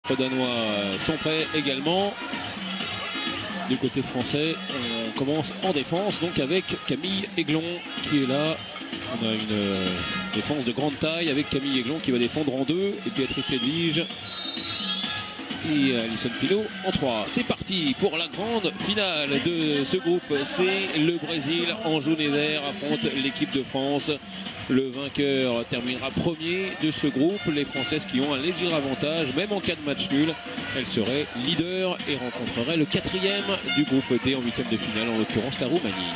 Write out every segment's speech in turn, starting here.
Les Danois sont prêts également. Du côté français, on commence en défense, donc avec Camille Aiglon qui est là. On a une défense de grande taille avec Camille Aiglon qui va défendre en 2 et Béatrice Edwige et Alison Pino en 3. C'est parti pour la grande finale de ce groupe. C'est le Brésil en jaune et vert affronte l'équipe de France. Le vainqueur terminera premier de ce groupe. Les Françaises qui ont un léger avantage, même en cas de match nul, elles seraient leaders et rencontreraient le 4e du groupe D en 8e de finale, en l'occurrence la Roumanie.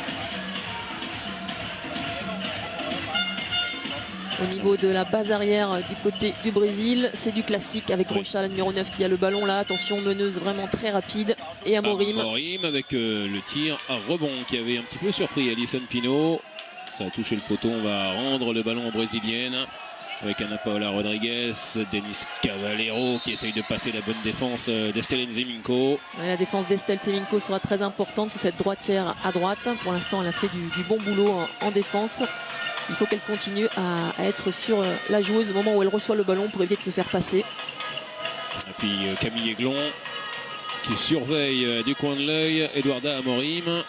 Au niveau de la base arrière du côté du Brésil, c'est du classique avec Rocha, la numéro 9 qui a le ballon là. Attention, meneuse vraiment très rapide. Et Amorim. Amorim avec le tir à rebond qui avait un petit peu surpris Alison Pino. Ça a touché le poteau, on va rendre le ballon aux Brésiliennes. Avec Ana Paula Rodrigues, Denis Cavallero qui essaye de passer la bonne défense d'Estelle Nzeminko. La défense d'Estelle Nzeminko sera très importante sur cette droitière à droite. Pour l'instant, elle a fait du bon boulot en défense. Il faut qu'elle continue à être sur la joueuse au moment où elle reçoit le ballon pour éviter de se faire passer. Et puis Camille Aiglon qui surveille du coin de l'œil Eduarda Amorim.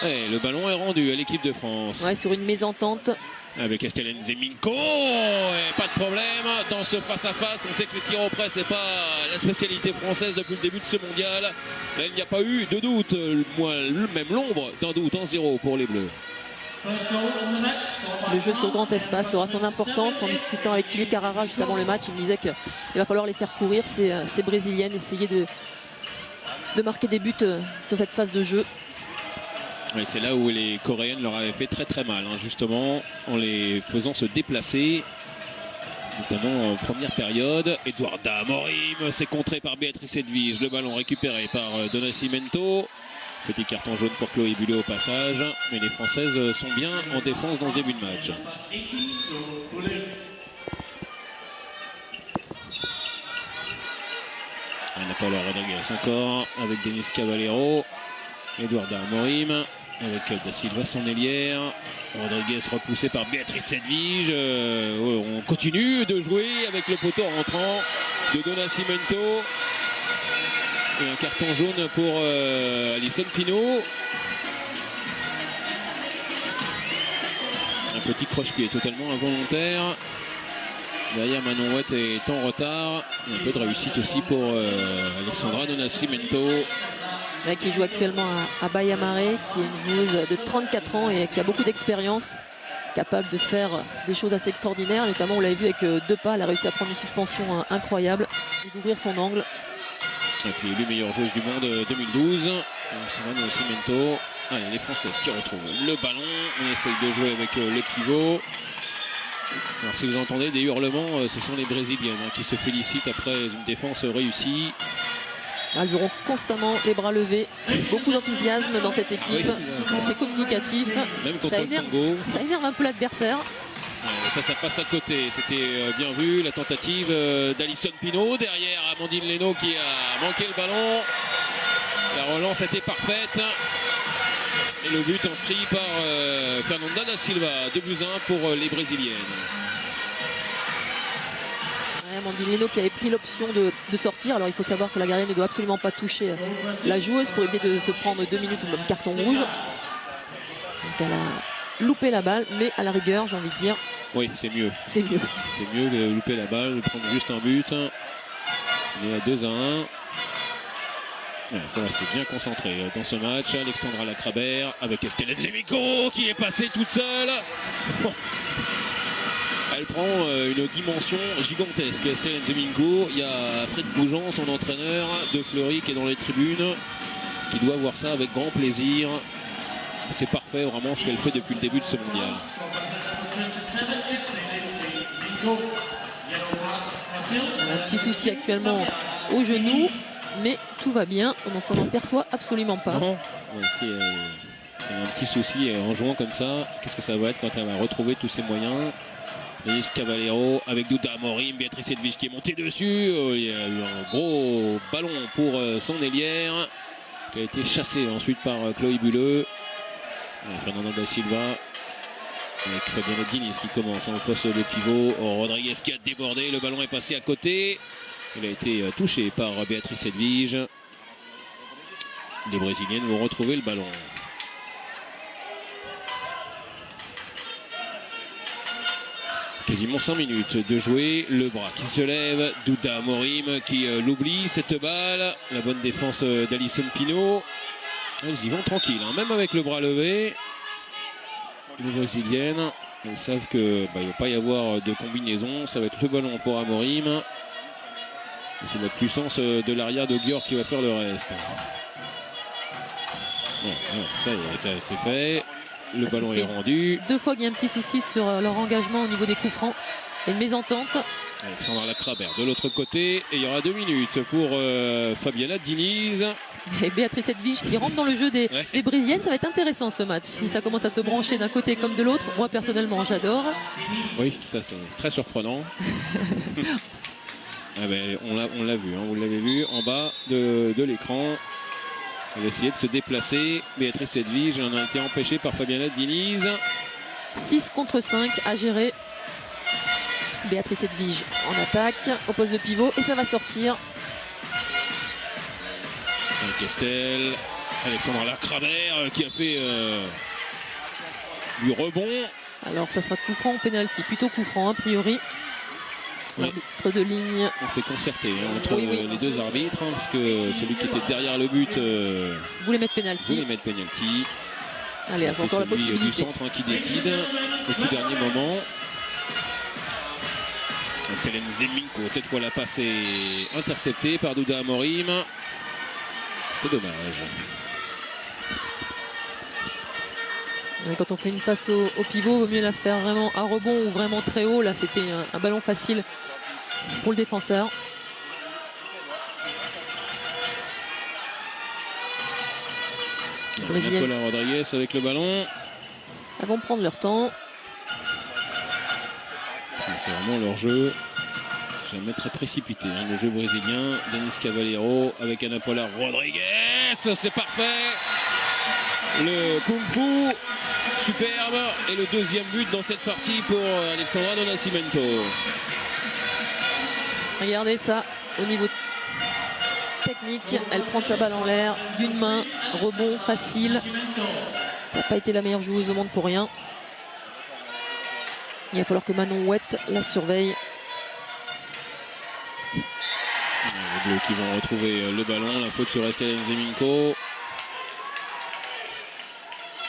Et le ballon est rendu à l'équipe de France. Ouais, sur une mésentente. Avec Estelle Nzeminko, et pas de problème dans ce face-à-face. On sait que le tir au près, c'est pas la spécialité française depuis le début de ce mondial. Mais il n'y a pas eu de doute, même l'ombre d'un doute, 1-0 pour les Bleus. Le jeu sur grand espace aura son importance. En discutant avec Philippe Carrara juste avant le match, il me disait qu'il va falloir les faire courir, ces Brésiliennes, essayer de marquer des buts sur cette phase de jeu. Oui, c'est là où les Coréennes leur avaient fait très mal, hein, justement, en les faisant se déplacer, notamment en première période. Eduarda Amorim, c'est contré par Béatrice Edwige, le ballon récupéré par Donna Cimento. Petit carton jaune pour Chloé Bulot au passage, mais les Françaises sont bien en défense dans ce début de match. Ana Paula Rodrigues encore, avec Denis Cavallero, Eduarda Amorim, avec Da Silva son ailière. Rodrigues repoussé par Béatrice Edwige. On continue de jouer avec le poteau rentrant de Donna Cimento. Et un carton jaune pour Alison Pino. Un petit croche-pied totalement involontaire. Derrière, Manon Ouette est en retard. Et un peu de réussite aussi pour Alexandra Donna Cimento. Qui joue actuellement à Baia Mare, qui est une joueuse de 34 ans et qui a beaucoup d'expérience, capable de faire des choses assez extraordinaires. Notamment, on l'avait vu avec 2 pas, elle a réussi à prendre une suspension incroyable et d'ouvrir son angle. Et puis élue meilleure joueuse du monde 2012, Alexandra Cimento. Allez, les Françaises qui retrouvent le ballon. On essaye de jouer avec le pivot. Alors si vous entendez des hurlements, ce sont les Brésiliennes qui se félicitent après une défense réussie. Elles auront constamment les bras levés, beaucoup d'enthousiasme dans cette équipe. Oui. C'est communicatif, même contre le Congo. Ça énerve un peu l'adversaire. Ça passe à côté, c'était bien vu, la tentative d'Alison Pino, derrière Amandine Leno qui a manqué le ballon. La relance était parfaite. Et le but inscrit par Fernanda da Silva, 2-1 pour les Brésiliennes. Amandine Leno qui avait pris l'option de sortir. Alors il faut savoir que la gardienne ne doit absolument pas toucher la joueuse pour éviter de se prendre 2 minutes ou même carton rouge. Donc elle a loupé la balle, mais à la rigueur, j'ai envie de dire. Oui, c'est mieux. C'est mieux. C'est mieux de louper la balle, de prendre juste un but. On est à 2-1. Il faut rester bien concentré dans ce match. Alexandra Lacrabert avec Estelle Nzeminko qui est passée toute seule. Elle prend une dimension gigantesque, Estelle Nzeminko. Il y a Fred Goujon, son entraîneur de Fleury, qui est dans les tribunes, qui doit voir ça avec grand plaisir. C'est parfait vraiment ce qu'elle fait depuis le début de ce mondial. Un petit souci actuellement au genou, mais tout va bien, on s'en aperçoit absolument pas. Non, c'est un petit souci en jouant comme ça. Qu'est-ce que ça va être quand elle va retrouver tous ses moyens? Denis Cavallero avec Douda Amorim, Béatrice Edwige qui est montée dessus. Il y a eu un gros ballon pour son ailière qui a été chassé ensuite par Chloé Buleux. Fernanda da Silva avec Fabienne Diniz qui commence au poste de pivot. Rodrigues qui a débordé, le ballon est passé à côté. Il a été touché par Béatrice Edwige. Les Brésiliennes vont retrouver le ballon. Quasiment 5 minutes de jouer. Le bras qui se lève. Douda Amorim qui l'oublie. Cette balle. La bonne défense d'Alison Pino. Elles y vont tranquilles, hein, même avec le bras levé. Les Brésiliennes, elles savent que il ne va pas y avoir de combinaison. Ça va être le ballon pour Amorim. C'est la puissance de l'arrière de Gior qui va faire le reste. Ça y est, ça c'est fait. Le ballon est rendu. 2 fois qu'il y a un petit souci sur leur engagement au niveau des coups francs. Et une mésentente. Alexandra Lacrabert de l'autre côté. Et il y aura 2 minutes pour Fabiana Diniz. Et Béatrice Edwige qui rentre dans le jeu des Brésiliennes. Ça va être intéressant ce match. Si ça commence à se brancher d'un côté comme de l'autre. Moi personnellement j'adore. Oui, ça c'est très surprenant. On l'a vu, hein, vous l'avez vu en bas de l'écran. Elle a essayé de se déplacer. Béatrice Edwige en a été empêchée par Fabiana Diniz. 6 contre 5 à gérer. Béatrice Edwige en attaque au poste de pivot et ça va sortir. Castel, Alexandra Lacrabert qui a fait du rebond. Alors ça sera coup franc ou pénalty, plutôt coup franc a priori. L'arbitre de ligne. On s'est concerté entre les deux arbitres, hein, parce que celui qui était derrière le but voulait mettre pénalty. Allez, c'est encore la possibilité. Du centre qui décide au tout dernier moment. Stellen Zeminko, cette fois la passe est interceptée par Douda Amorim. C'est dommage. Quand on fait une passe au pivot, il vaut mieux la faire vraiment à rebond ou vraiment très haut. Là, c'était un ballon facile pour le défenseur. Nicolas Rodriguez avec le ballon. Elles vont prendre leur temps. C'est vraiment leur jeu. Jamais très précipité, hein, le jeu brésilien. Denis Cavaleiro avec Ana Paula Rodriguez. C'est parfait. Le Kung Fu. Superbe. Et le deuxième but dans cette partie pour Alexandra do Nascimento. Regardez ça au niveau technique. Elle prend sa balle en l'air d'une main. Rebond facile. Ça n'a pas été la meilleure joueuse au monde pour rien. Il va falloir que Manon Ouette la surveille. Les Bleus qui vont retrouver le ballon. La faute sur Stellen Zeminko.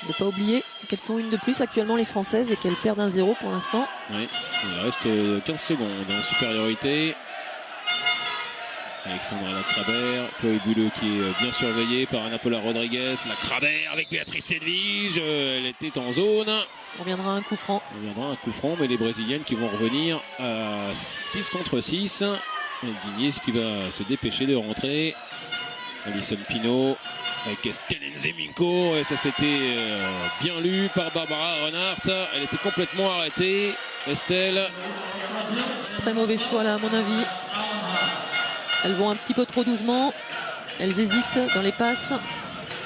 Ne pas oublier qu'elles sont une de plus actuellement les Françaises et qu'elles perdent 1-0 pour l'instant. Oui, il reste 15 secondes en supériorité. Alexandra Lacrabert, Chloé Bouleux qui est bien surveillée par Ana Paula Rodriguez. Lacrabert avec Béatrice Edwige, elle était en zone. On reviendra à un coup franc. Mais les Brésiliennes qui vont revenir à 6 contre 6. Et Diniz qui va se dépêcher de rentrer. Alison Pino avec Stellen Zeminko. Et ça c'était bien lu par Barbara Renard. Elle était complètement arrêtée. Estelle. Très mauvais choix là à mon avis. Elles vont un petit peu trop doucement. Elles hésitent dans les passes.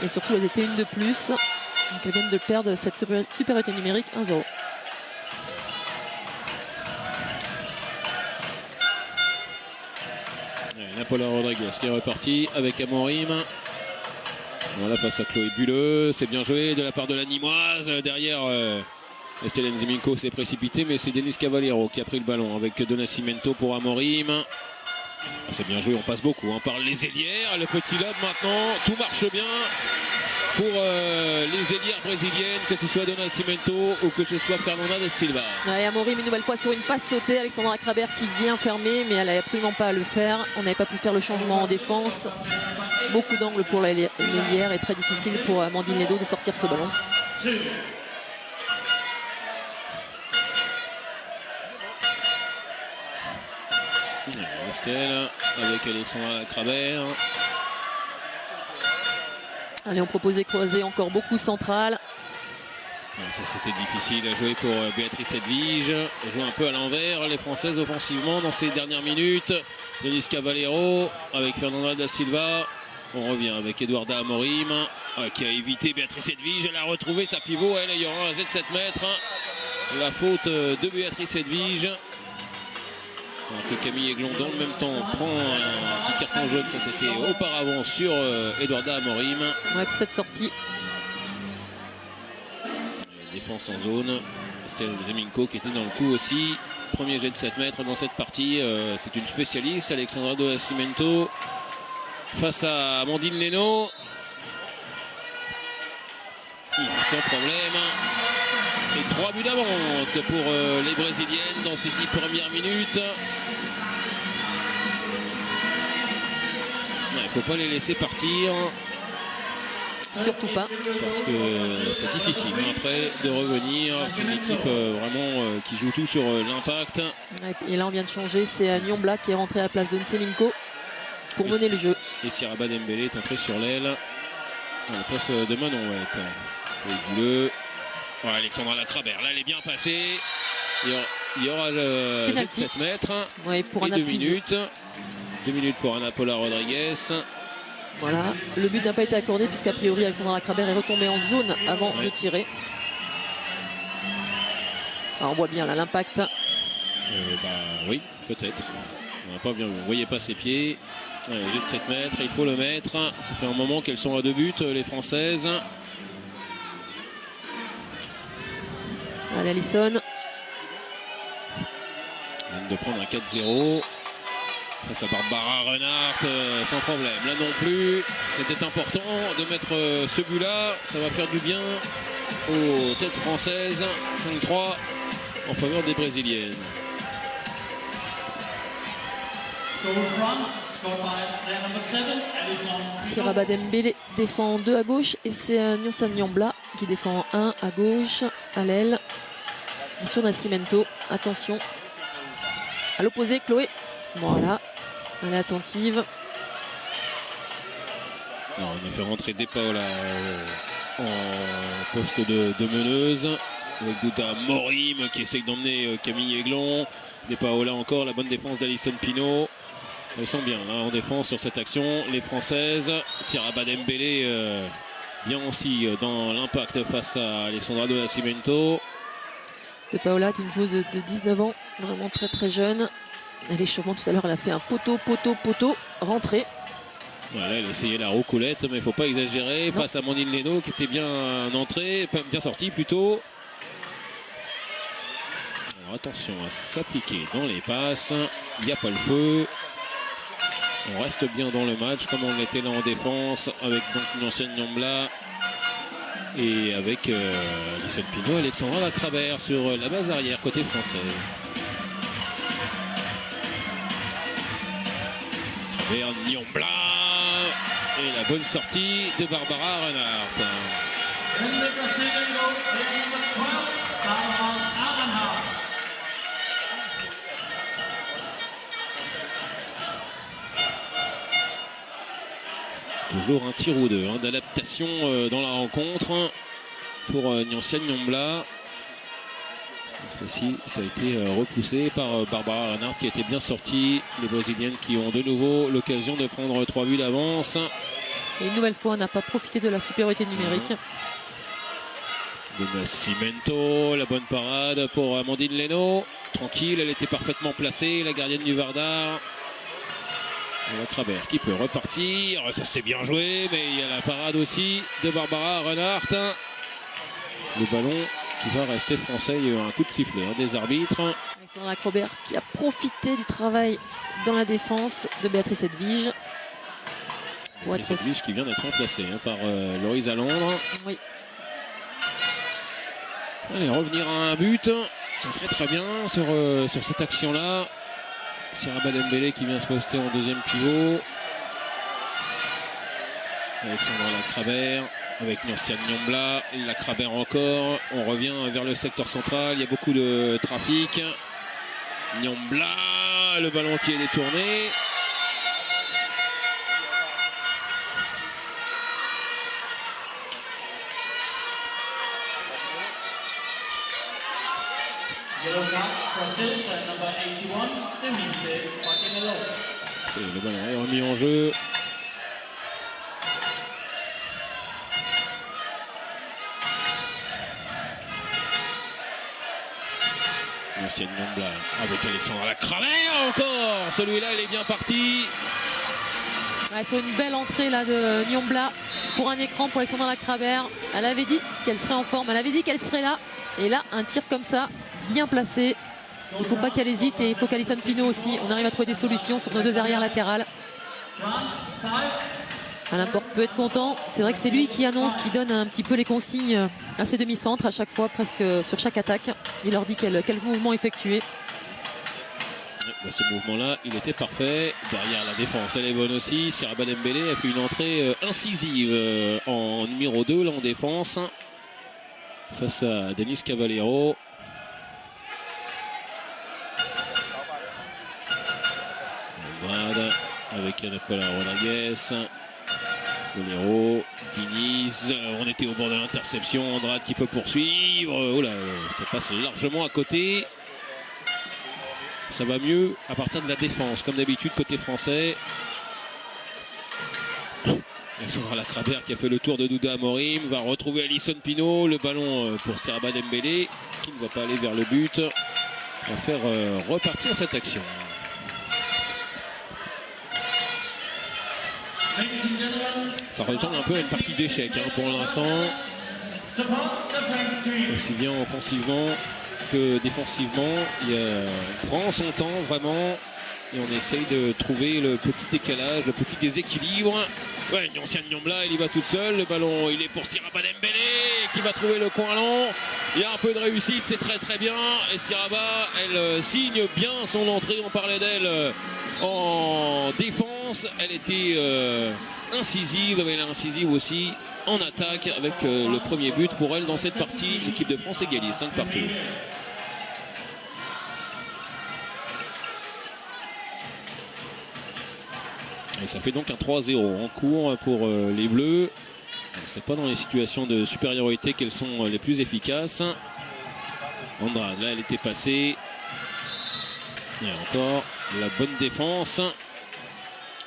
Et surtout elles étaient une de plus. Donc elles viennent de perdre cette supériorité numérique 1-0. Paula Rodriguez qui est reparti avec Amorim. Voilà, face à Chloé Bulleux. C'est bien joué de la part de la Nîmoise. Derrière, Stellen Zeminko s'est précipité, mais c'est Denis Cavaleiro qui a pris le ballon avec Do Nascimento pour Amorim. C'est bien joué, on passe beaucoup par les ailières. Le petit lob maintenant, tout marche bien pour les ailières brésiliennes, que ce soit Do Nascimento ou que ce soit Fernanda da Silva. Ouais, Amorim une nouvelle fois sur une passe sautée. Alexandra Lacrabert qui vient fermer, mais elle n'avait absolument pas à le faire. On n'avait pas pu faire le changement en défense. Beaucoup d'angles pour l'ailière et très difficile pour Amandine Ledo de sortir ce ballon. Estelle avec Alexandra Lacrabert. Allez, on proposait croiser encore beaucoup central. Ça c'était difficile à jouer pour Béatrice Edwige. Elle joue un peu à l'envers les Françaises offensivement dans ces dernières minutes. Denis Cavaleiro avec Fernanda da Silva. On revient avec Eduarda Amorim qui a évité Béatrice Edwige. Elle a retrouvé sa pivot. Elle, il y aura un jet de 7 mètres. La faute de Béatrice Edwige. Alors que Camille Aiglon dans le même temps prend un petit carton jaune, ça c'était auparavant sur Eduarda Amorim. Ouais, pour cette sortie. Défense en zone. Estelle Zeminko qui était dans le coup aussi. Premier jet de 7 mètres dans cette partie. C'est une spécialiste, Alexandra Do Nascimento. Face à Amandine Leno. Sans problème. Et 3 buts d'avance pour les Brésiliennes dans ces 10 premières minutes. Il ne faut pas les laisser partir. Surtout pas. Parce que c'est difficile après de revenir. C'est une équipe vraiment qui joue tout sur l'impact. Et là on vient de changer, c'est Nyombla qui est rentré à la place de Ntseminko pour mener le jeu. Et Siraba Dembélé est entré sur l'aile. À la place de Manon Ouette. Les bleus. Ouais, Alexandra Lacrabert, là elle est bien passée. Il y aura le jet de 7 mètres. Ouais, pour et 2 minutes. 2 minutes pour Ana Paula Rodriguez. Voilà, le but n'a pas été accordé puisqu'a priori Alexandra Lacrabert est retombée en zone avant de tirer. Alors on voit bien là l'impact. Oui, peut-être. On n'a pas bien vu. On ne voyait pas ses pieds. Allez, jet de 7 mètres, il faut le mettre. Ça fait un moment qu'elles sont à 2 buts, les Françaises. Allez, Alisson. On vient de prendre un 4-0. Face à Barbara Renard, sans problème. Là non plus, c'était important de mettre ce but-là. Ça va faire du bien aux têtes françaises. 5-3 en faveur des Brésiliennes. Siraba Dembélé défend 2 à gauche et c'est Nyonsa Nyombla qui défend 1 à gauche à l'aile. Sur Nascimento, attention. À l'opposé, Chloé. Voilà. Elle est attentive. Alors, on a fait rentrer De Paola en poste de meneuse. Avec Douta Morim qui essaye d'emmener Camille Aiglon. De Paola encore, la bonne défense d'Alison Pinault. Elles sont bien là, en défense sur cette action. Les Françaises. Siraba Dembélé bien aussi dans l'impact face à Alexandra Do Nascimento. De Paola est une joueuse de 19 ans, vraiment très très jeune. À l'échauffement tout à l'heure, elle a fait un poteau, rentrée. Voilà, elle essayait la roucoulette, mais il ne faut pas exagérer. Non. Face à Amandine Leno qui était bien entrée, bien sortie plutôt. Alors attention à s'appliquer dans les passes. Il n'y a pas le feu. On reste bien dans le match comme on l'était là en défense avec donc une ancienne Nyombla et avec Alison Pinault, Alexandra Lacrabert sur la base arrière côté français. Vers Nyombla et la bonne sortie de Barbara Renard. Toujours un tir ou deux d'adaptation dans la rencontre pour Nyonsia Nyombla. Ceci, ça a été repoussé par Barbara Renard qui était bien sortie. Les Brésiliennes qui ont de nouveau l'occasion de prendre 3 buts d'avance. Et une nouvelle fois, on n'a pas profité de la supériorité numérique. De Nascimento, la bonne parade pour Amandine Leno. Tranquille, elle était parfaitement placée, la gardienne du Vardar. Lacrabert qui peut repartir, ça c'est bien joué, mais il y a la parade aussi de Barbara Renard. Le ballon qui va rester français, il y a eu un coup de sifflet des arbitres. Alexandra Lacrabert qui a profité du travail dans la défense de Béatrice Edwige. Edwige qui vient d'être remplacée par Loïse Allandre. Oui. Allez, revenir à un but, ça serait très bien sur cette action-là. Siraba Dembélé qui vient se poster en deuxième pivot. Alexandra Lacrabert avec Nyonsia Nyombla. Lacrabert encore. On revient vers le secteur central. Il y a beaucoup de trafic. Nyombla, le ballon qui est détourné. Et le ballon est remis en jeu. Ancienne Nyambla avec Alexandra Lacravère encore. Celui-là, il est bien parti. Ouais, sur une belle entrée là de Nyambla pour un écran pour Alexandra Lacravère. Elle avait dit qu'elle serait en forme, elle avait dit qu'elle serait là. Et là, un tir comme ça, bien placé. Il ne faut pas qu'elle hésite et il faut qu'Alison Pino aussi. On arrive à trouver des solutions sur nos deux arrières latérales. Alain Porte peut être content. C'est vrai que c'est lui qui annonce, qui donne un petit peu les consignes à ses demi-centres à chaque fois, presque sur chaque attaque. Il leur dit quel mouvement effectuer. Ce mouvement-là, il était parfait. Derrière la défense, elle est bonne aussi. Siraba Dembélé a fait une entrée incisive en numéro 2 là en défense face à Denis Cavallero. Avec Ana Paula Rodriguez, Bolero, Diniz, on était au bord de l'interception, Andrade qui peut poursuivre, oh là, ça passe largement à côté. Ça va mieux à partir de la défense, comme d'habitude côté français. Alexandra Lacravère qui a fait le tour de Douda Amorim, va retrouver Alison Pino, le ballon pour Siraba Dembélé, qui ne va pas aller vers le but, va faire repartir cette action. Ça ressemble un peu à une partie d'échecs pour l'instant. Aussi bien offensivement que défensivement. On prend son temps vraiment et on essaye de trouver le petit décalage, le petit déséquilibre. Ouais, une ancienne Nyambla, elle y va toute seule. Le ballon, il est pour Siraba Dembélé qui va trouver le coin long. Il y a un peu de réussite, c'est très très bien. Et Siraba, elle signe bien son entrée. On parlait d'elle en défense. Elle était incisive, mais elle est incisive aussi en attaque avec le premier but pour elle dans cette partie. L'équipe de France égalise 5 partout. Et ça fait donc un 3-0 en cours pour les Bleus. C'est pas dans les situations de supériorité qu'elles sont les plus efficaces. Andrade, là elle était passée. Et encore la bonne défense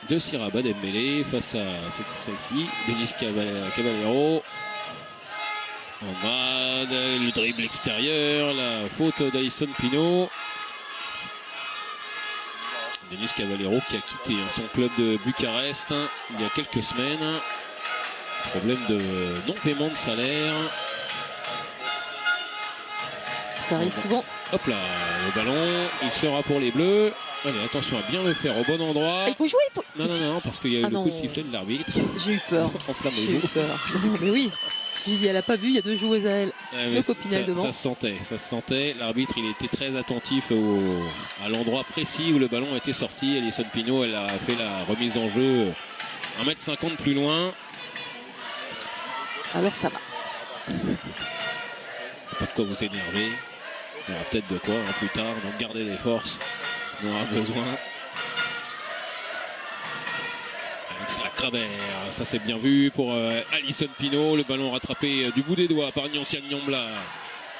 de Siraba Dembélé face à celle-ci, Denis Cavallero. Andrade, le dribble extérieur, la faute d'Alison Pino. Denis Cavallero qui a quitté son club de Bucarest il y a quelques semaines. Problème de non-paiement de salaire. Ça arrive souvent. Hop là, le ballon, il sera pour les Bleus. Allez, attention à bien le faire au bon endroit. Il faut jouer, il faut... Non, parce qu'il y a eu le coup de sifflet de l'arbitre. J'ai eu peur. Enflammez-vous. J'ai eu peur. Non, mais oui. Elle n'a pas vu, il y a deux joueuses à elle. Deux copinelles devant. Ça se sentait. L'arbitre, il était très attentif à l'endroit précis où le ballon était sorti. Alison Pino, elle a fait la remise en jeu 1m50 plus loin. Alors ça va. Pas de quoi vous énerver. Il y aura peut-être de quoi plus tard. Donc gardez les forces. On aura besoin. Alex Lacravère, ça c'est bien vu pour Alison Pino. Le ballon rattrapé du bout des doigts par Ancienne Nyambla.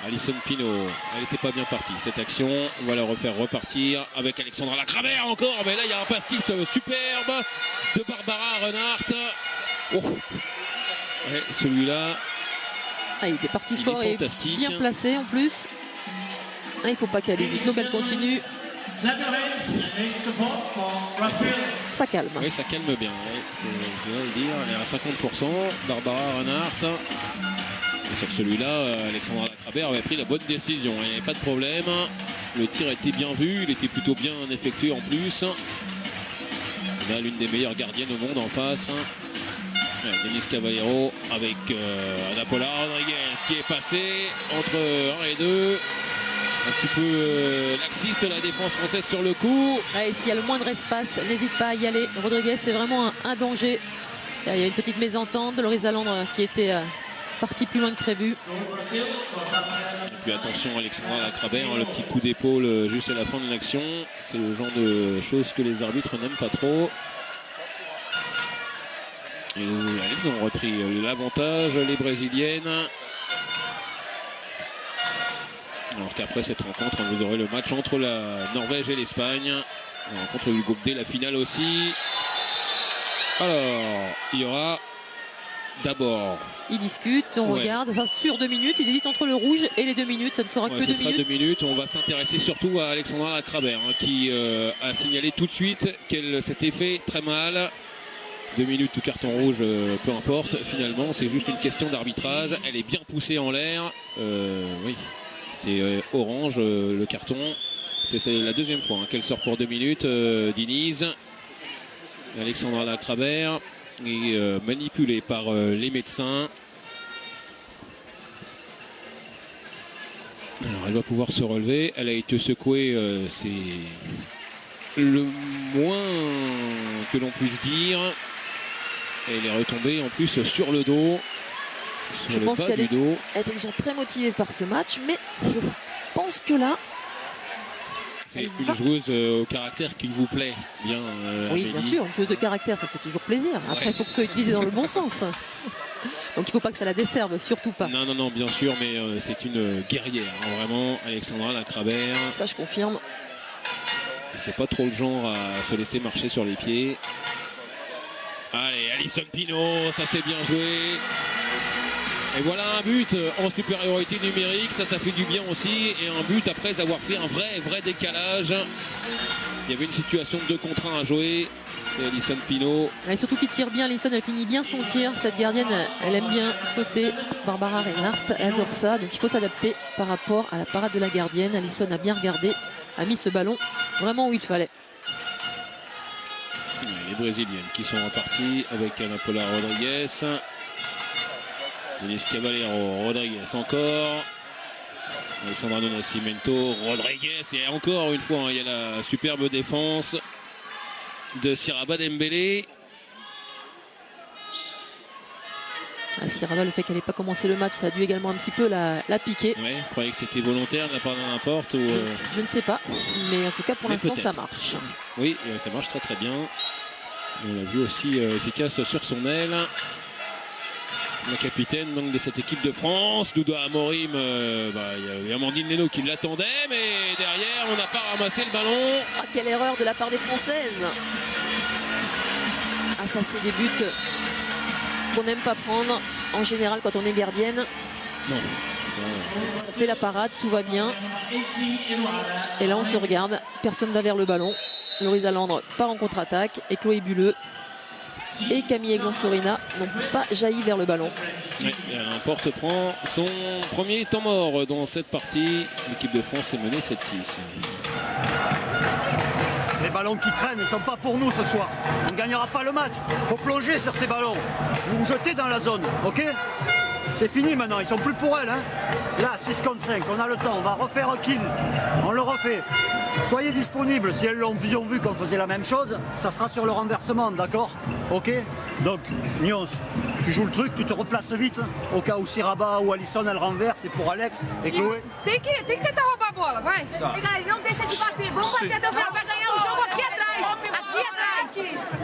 Alison Pino, elle n'était pas bien partie cette action. On va la refaire repartir avec Alexandra Lacravère encore. Mais là il y a un pastis superbe de Barbara Renard. Oh. Ouais, celui-là. Il était parti fort et bien placé en plus. Il ne faut pas qu'elle hésite, donc elle continue. Ça calme. Oui, ça calme bien. Je viens de le dire, elle est à 50%. Barbara Renard. Et sur celui-là, Alexandra Lacravère avait pris la bonne décision. Il n'y avait pas de problème. Le tir était bien vu, il était plutôt bien effectué en plus. On a l'une des meilleures gardiennes au monde en face. Denis Cavallero avec Ana Paula Rodriguez qui est passé entre 1 et 2. Un petit peu laxiste la défense française sur le coup. Ouais, s'il y a le moindre espace, n'hésite pas à y aller. Rodriguez, c'est vraiment un danger. Il y a une petite mésentente de Loris Alandre qui était parti plus loin que prévu. Et puis attention Alexandra Lacravère, le petit coup d'épaule juste à la fin de l'action. C'est le genre de choses que les arbitres n'aiment pas trop. Et ils ont repris l'avantage, les Brésiliennes. Alors qu'après cette rencontre, vous aurez le match entre la Norvège et l'Espagne. La rencontre du groupe D, la finale aussi. Alors, il y aura d'abord. Ils discutent, on regarde, ça sur 2 minutes, ils hésitent entre le rouge et les 2 minutes, ça ne sera que 2 minutes. 2 minutes, on va s'intéresser surtout à Alexandra Lacrabert qui a signalé tout de suite qu'elle s'était fait très mal. 2 minutes ou carton rouge, peu importe, finalement c'est juste une question d'arbitrage, elle est bien poussée en l'air, oui, c'est orange le carton, c'est la deuxième fois qu'elle sort pour 2 minutes, Diniz. Alexandra Lacrabert est manipulée par les médecins. Alors elle va pouvoir se relever, elle a été secouée, c'est le moins que l'on puisse dire. Elle est retombée en plus sur le dos. Je pense qu'elle était déjà très motivée par ce match, mais je pense que là... C'est une joueuse au caractère qui vous plaît bien. Oui, Amélie. bien sûr, une joueuse de caractère, ça fait toujours plaisir. Après, il faut que ce soit utilisé dans le bon sens. Donc il ne faut pas que ça la desserve, surtout pas. Non, non, non, bien sûr, mais c'est une guerrière, vraiment, Alexandra Lacrabert. Ça, je confirme. C'est pas trop le genre à se laisser marcher sur les pieds. Allez, Alison Pinault, ça c'est bien joué. Et voilà un but en supériorité numérique, ça fait du bien aussi. Et un but après avoir fait un vrai décalage. Il y avait une situation de 2 contre 1 à jouer. Et Alison Pinault. Et surtout qu'il tire bien, Alison, elle finit bien son tir. Cette gardienne, elle aime bien sauter. Barbara Reinhardt, elle adore ça. Donc il faut s'adapter par rapport à la parade de la gardienne. Alison a bien regardé, a mis ce ballon vraiment où il fallait. Les Brésiliennes qui sont reparties avec Ana Paula Rodriguez. Denise Caballero, Rodriguez encore. Alexandra Nascimento, Rodriguez. Et encore une fois, il y a la superbe défense de Siraba Dembélé. Siraba, le fait qu'elle n'ait pas commencé le match, ça a dû également un petit peu la piquer. Ouais, vous croyez que c'était volontaire de la part d'un n'importe ou je ne sais pas, mais en tout cas pour l'instant ça marche. Oui, ça marche très bien. On l'a vu aussi efficace sur son aile. La capitaine donc, de cette équipe de France, Douda Amorim, il y a Amandine Leno qui l'attendait, mais derrière on n'a pas ramassé le ballon. Ah, quelle erreur de la part des Françaises. Ah, ça c'est des buts qu'on n'aime pas prendre en général quand on est gardienne. Non. On fait la parade, tout va bien. Et là on se regarde, personne ne va vers le ballon. Loris Alandre part en contre-attaque et Chloé Bulleux et Camille Eglon-Sorina n'ont pas jailli vers le ballon. Ouais, Porte prend son premier temps mort dans cette partie. L'équipe de France est menée 7-6. Les ballons qui traînent ne sont pas pour nous ce soir. On ne gagnera pas le match. Il faut plonger sur ces ballons. Vous vous jetez dans la zone, ok? C'est fini maintenant, ils sont plus pour elle. Hein. Là, 6 contre 5, on a le temps, on va refaire un kill. On le refait. Soyez disponibles, si elles ont vu qu'on faisait la même chose, ça sera sur le renversement, d'accord? Ok? Donc, Nyons, tu joues le truc, tu te replaces vite, au cas où Siraba ou Alison, elle renverse, et pour Alex et Chloé. Tem que tentar roubar a bola, vai. Galera, não deixa de bater, vamos bater até o final, vai ganhar o jogo aqui atrás,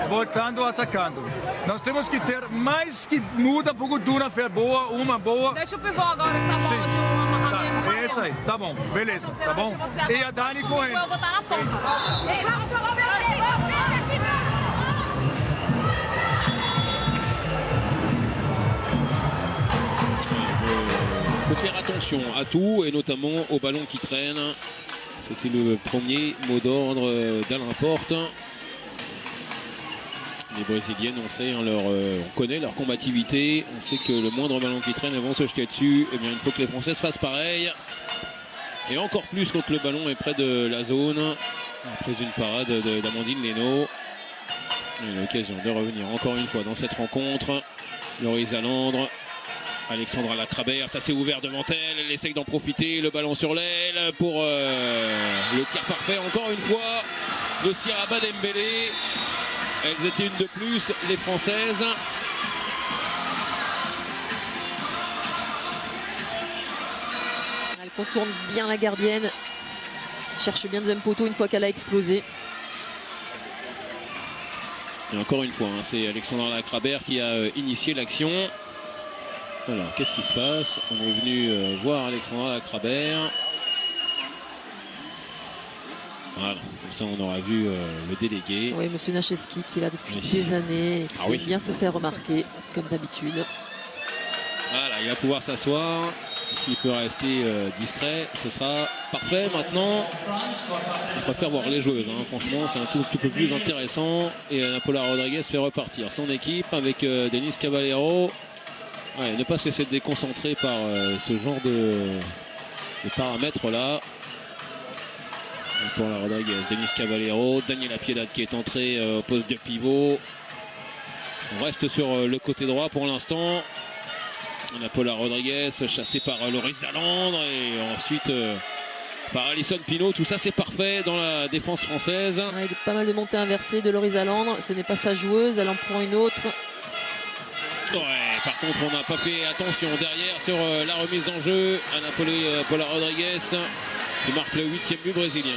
voltando, atacando. Nós temos que ter mais que muda porque o Duna fez boa, uma boa. Deixa o pivô agora essa bola de uma Tá, é isso aí, tá bom, beleza, tá bom? E a Dani correndo. Eu vou botar na ponta. Ei, vamos jogar o meu aqui, Il faut faire attention à tout et notamment au ballon qui traîne. C'était le premier mot d'ordre d'Alain Porte. Les Brésiliennes, on sait, on connaît leur combativité. On sait que le moindre ballon qui traîne, elles vont se jeter dessus. Et bien, il faut que les Françaises fassent pareil. Et encore plus quand le ballon est près de la zone. Après une parade d'Amandine Leno. Et l'occasion de revenir encore une fois dans cette rencontre. Loris Alandre. Alexandra Lacrabert, ça s'est ouvert devant elle, elle essaye d'en profiter, le ballon sur l'aile pour le tir parfait encore une fois de Siraba Dembélé. Elles étaient une de plus, les Françaises. Elle contourne bien la gardienne, cherche bien deuxième poteau une fois qu'elle a explosé. Et encore une fois, c'est Alexandra Lacrabert qui a initié l'action. Alors, qu'est-ce qui se passe? On est venu voir Alexandra Lacrabert. Voilà, comme ça on aura vu le délégué. Oui, monsieur Nacheski qui est là depuis des années et qui aime bien se faire remarquer, comme d'habitude. Voilà, il va pouvoir s'asseoir. S'il peut rester discret, ce sera parfait. Maintenant, je préfère voir les joueuses. Hein. Franchement, c'est un tout petit peu plus intéressant. Et Napola Rodriguez fait repartir son équipe avec Denis Caballero. Ouais, ne pas se laisser déconcentrer par ce genre de paramètres-là. Pour la Rodriguez, Denis Caballero, Daniela Piedad qui est entré au poste de pivot. On reste sur le côté droit pour l'instant. On a Paula Rodriguez chassé par Loris Zalandre et ensuite par Alison Pinault. Tout ça c'est parfait dans la défense française. Ouais, pas mal de montées inversées de Loris Zalandre. Ce n'est pas sa joueuse, elle en prend une autre. Ouais, par contre on n'a pas fait attention derrière sur la remise en jeu. Paula Rodriguez qui marque le 8e but brésilien.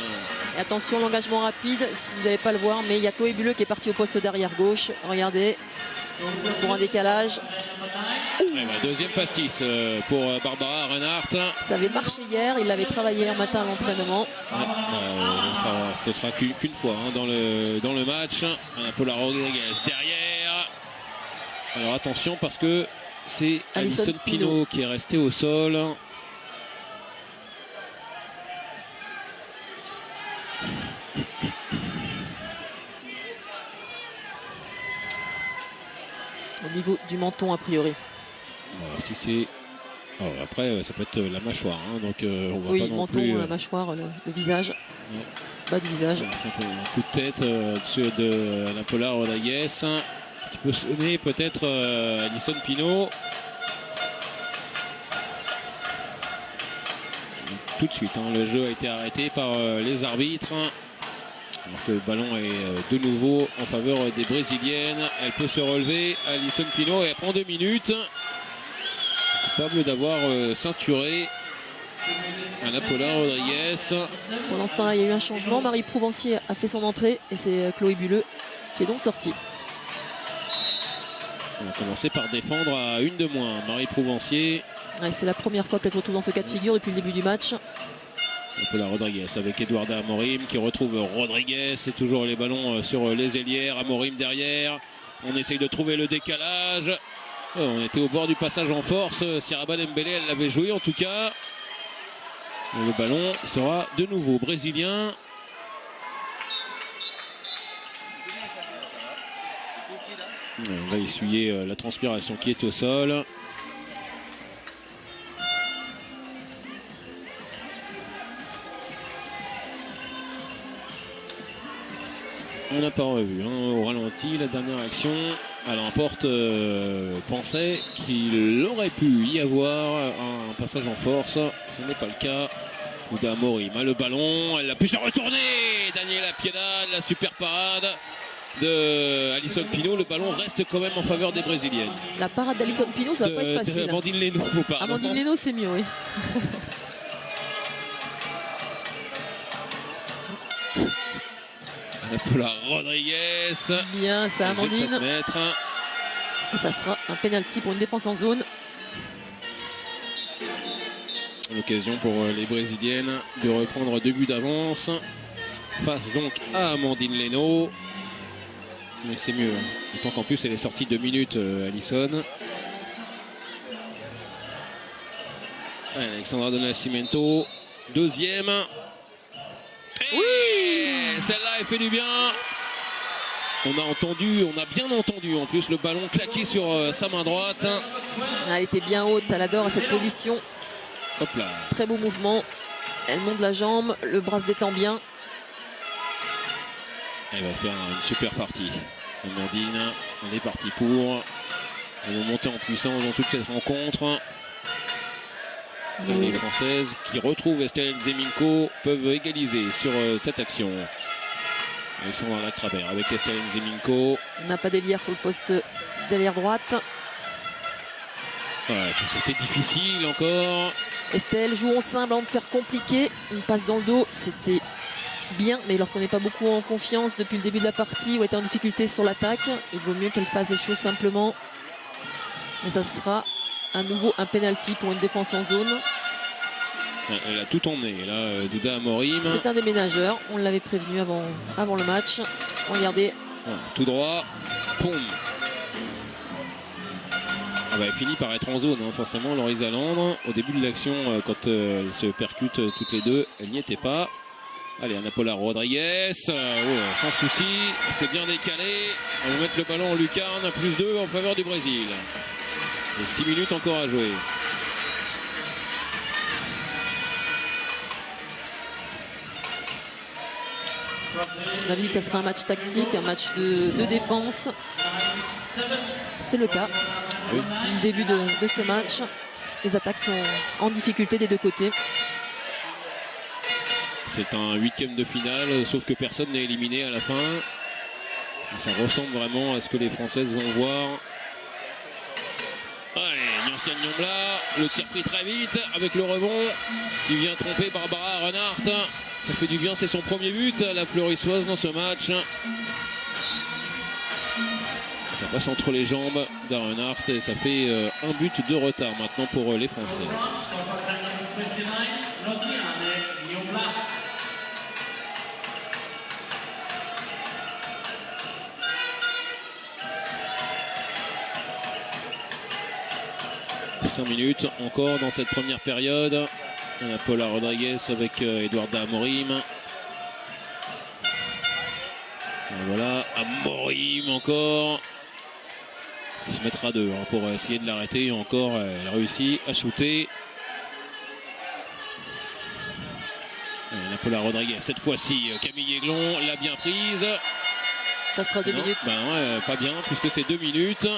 Et attention, l'engagement rapide, si vous n'allez pas le voir, mais il y a Chloé Bulleux qui est partie au poste d'arrière gauche. Regardez, pour un décalage. Ouais, bah, deuxième pastis pour Barbara Reinhardt. Ça avait marché hier, il l'avait travaillé un matin à l'entraînement. Ouais, ce sera qu'une fois hein, dans le match. Paula Rodriguez derrière. Alors attention parce que c'est Alison Pinault qui est resté au sol. Au niveau du menton a priori. Voilà, si c'est... Alors, après ça peut être la mâchoire hein, donc on va pas non menton, plus... la mâchoire, le visage. Ouais. Bas du visage. Simplement un coup de tête de Napola Rodriguez qui peut sonner peut-être Alison Pinault. Tout de suite hein, le jeu a été arrêté par les arbitres. Alors que le ballon est de nouveau en faveur des Brésiliennes. Elle peut se relever, Alison Pinault, et elle prend 2 minutes. Capable d'avoir ceinturé Napola Rodriguez. Pour l'instant, il y a eu un changement. Marie Prouvencier a fait son entrée et c'est Chloé Bulleux qui est donc sortie. On va commencer par défendre à une de moins. Marie Prouvencier. Ouais, c'est la première fois qu'elle se retrouve dans ce cas de figure depuis le début du match. Napola Rodriguez avec Eduarda Amorim qui retrouve Rodriguez. C'est toujours les ballons sur les ailières. Amorim derrière. On essaye de trouver le décalage. On était au bord du passage en force. Siraba Dembélé, elle l'avait joué en tout cas. Et le ballon sera de nouveau brésilien. On va essuyer la transpiration qui est au sol. On n'a pas revu hein, au ralenti la dernière action. Alors Porte pensait qu'il aurait pu y avoir un passage en force. Ce n'est pas le cas. Ouda Amorim a le ballon. Elle a pu se retourner. Daniela Piedad, la super parade de Alison Pinault. Le ballon reste quand même en faveur des Brésiliennes. La parade d'Alison Pinault, ça va pas être facile. Amandine Leno, Amandine Leno, c'est mieux, oui. Paula Rodriguez. Bien, ça Amandine. Et ça sera un penalty pour une défense en zone. L'occasion pour les Brésiliennes de reprendre 2 buts d'avance. Face donc à Amandine Leno. Mais c'est mieux. D'autant qu'en plus elle est sortie 2 minutes, Alison. Alexandra Do Nascimento. Deuxième. Oui, celle-là elle fait du bien. On a bien entendu en plus le ballon claqué sur sa main droite. Elle était bien haute, elle adore cette position. Hop là. Très beau mouvement. Elle monte la jambe, le bras se détend bien. Elle va faire une super partie. Amandine, on est parti pour. Elle va monter en puissance dans toute cette rencontre. Les Françaises qui retrouvent Estelle Zeminko peuvent égaliser sur cette action. Alexandra Lacrabert avec Estelle Zeminko. On n'a pas d'Elière sur le poste d'ailière droite. Ouais, c'était difficile encore. Estelle, jouons simple avant de faire compliqué. Une passe dans le dos, c'était bien, mais lorsqu'on n'est pas beaucoup en confiance depuis le début de la partie ou est en difficulté sur l'attaque, il vaut mieux qu'elle fasse les choses simplement. Et ça sera à nouveau un penalty pour une défense en zone. Elle a tout emmené. Là, Douda Amorim. C'est un des ménageurs. On l'avait prévenu avant le match. Regardez. Tout droit. Poum. Elle finit par être en zone, hein, forcément, Loris Alandre. Au début de l'action, quand elles se percutent toutes les deux, elle n'y était pas. Allez, Ana Paula Rodriguez. Sans souci. C'est bien décalé. On va mettre le ballon en lucarne. +2 en faveur du Brésil. Et 6 minutes encore à jouer. On avait dit que ça serait un match tactique, un match de défense. C'est le cas. Oui. Le début de ce match. Les attaques sont en difficulté des deux côtés. C'est un 8e de finale, sauf que personne n'est éliminé à la fin. Et ça ressemble vraiment à ce que les Françaises vont voir. Allez, Nyancian Nyombla, le tir pris très vite avec le rebond qui vient tromper Barbara Renard. Ça fait du bien, c'est son premier but, la Fleurissoise dans ce match. Ça passe entre les jambes d'Arenard et ça fait un but de retard maintenant pour les Français. « 5 minutes encore dans cette première période. Ana Paula Rodriguez avec Eduarda Amorim. Et voilà, Amorim encore. Il se mettra à deux hein, pour essayer de l'arrêter. Encore, elle réussit à shooter. Ana Paula Rodriguez, cette fois-ci, Camille Aiglon l'a bien prise. Ça sera 2 minutes. Ouais, pas bien, puisque c'est 2 minutes.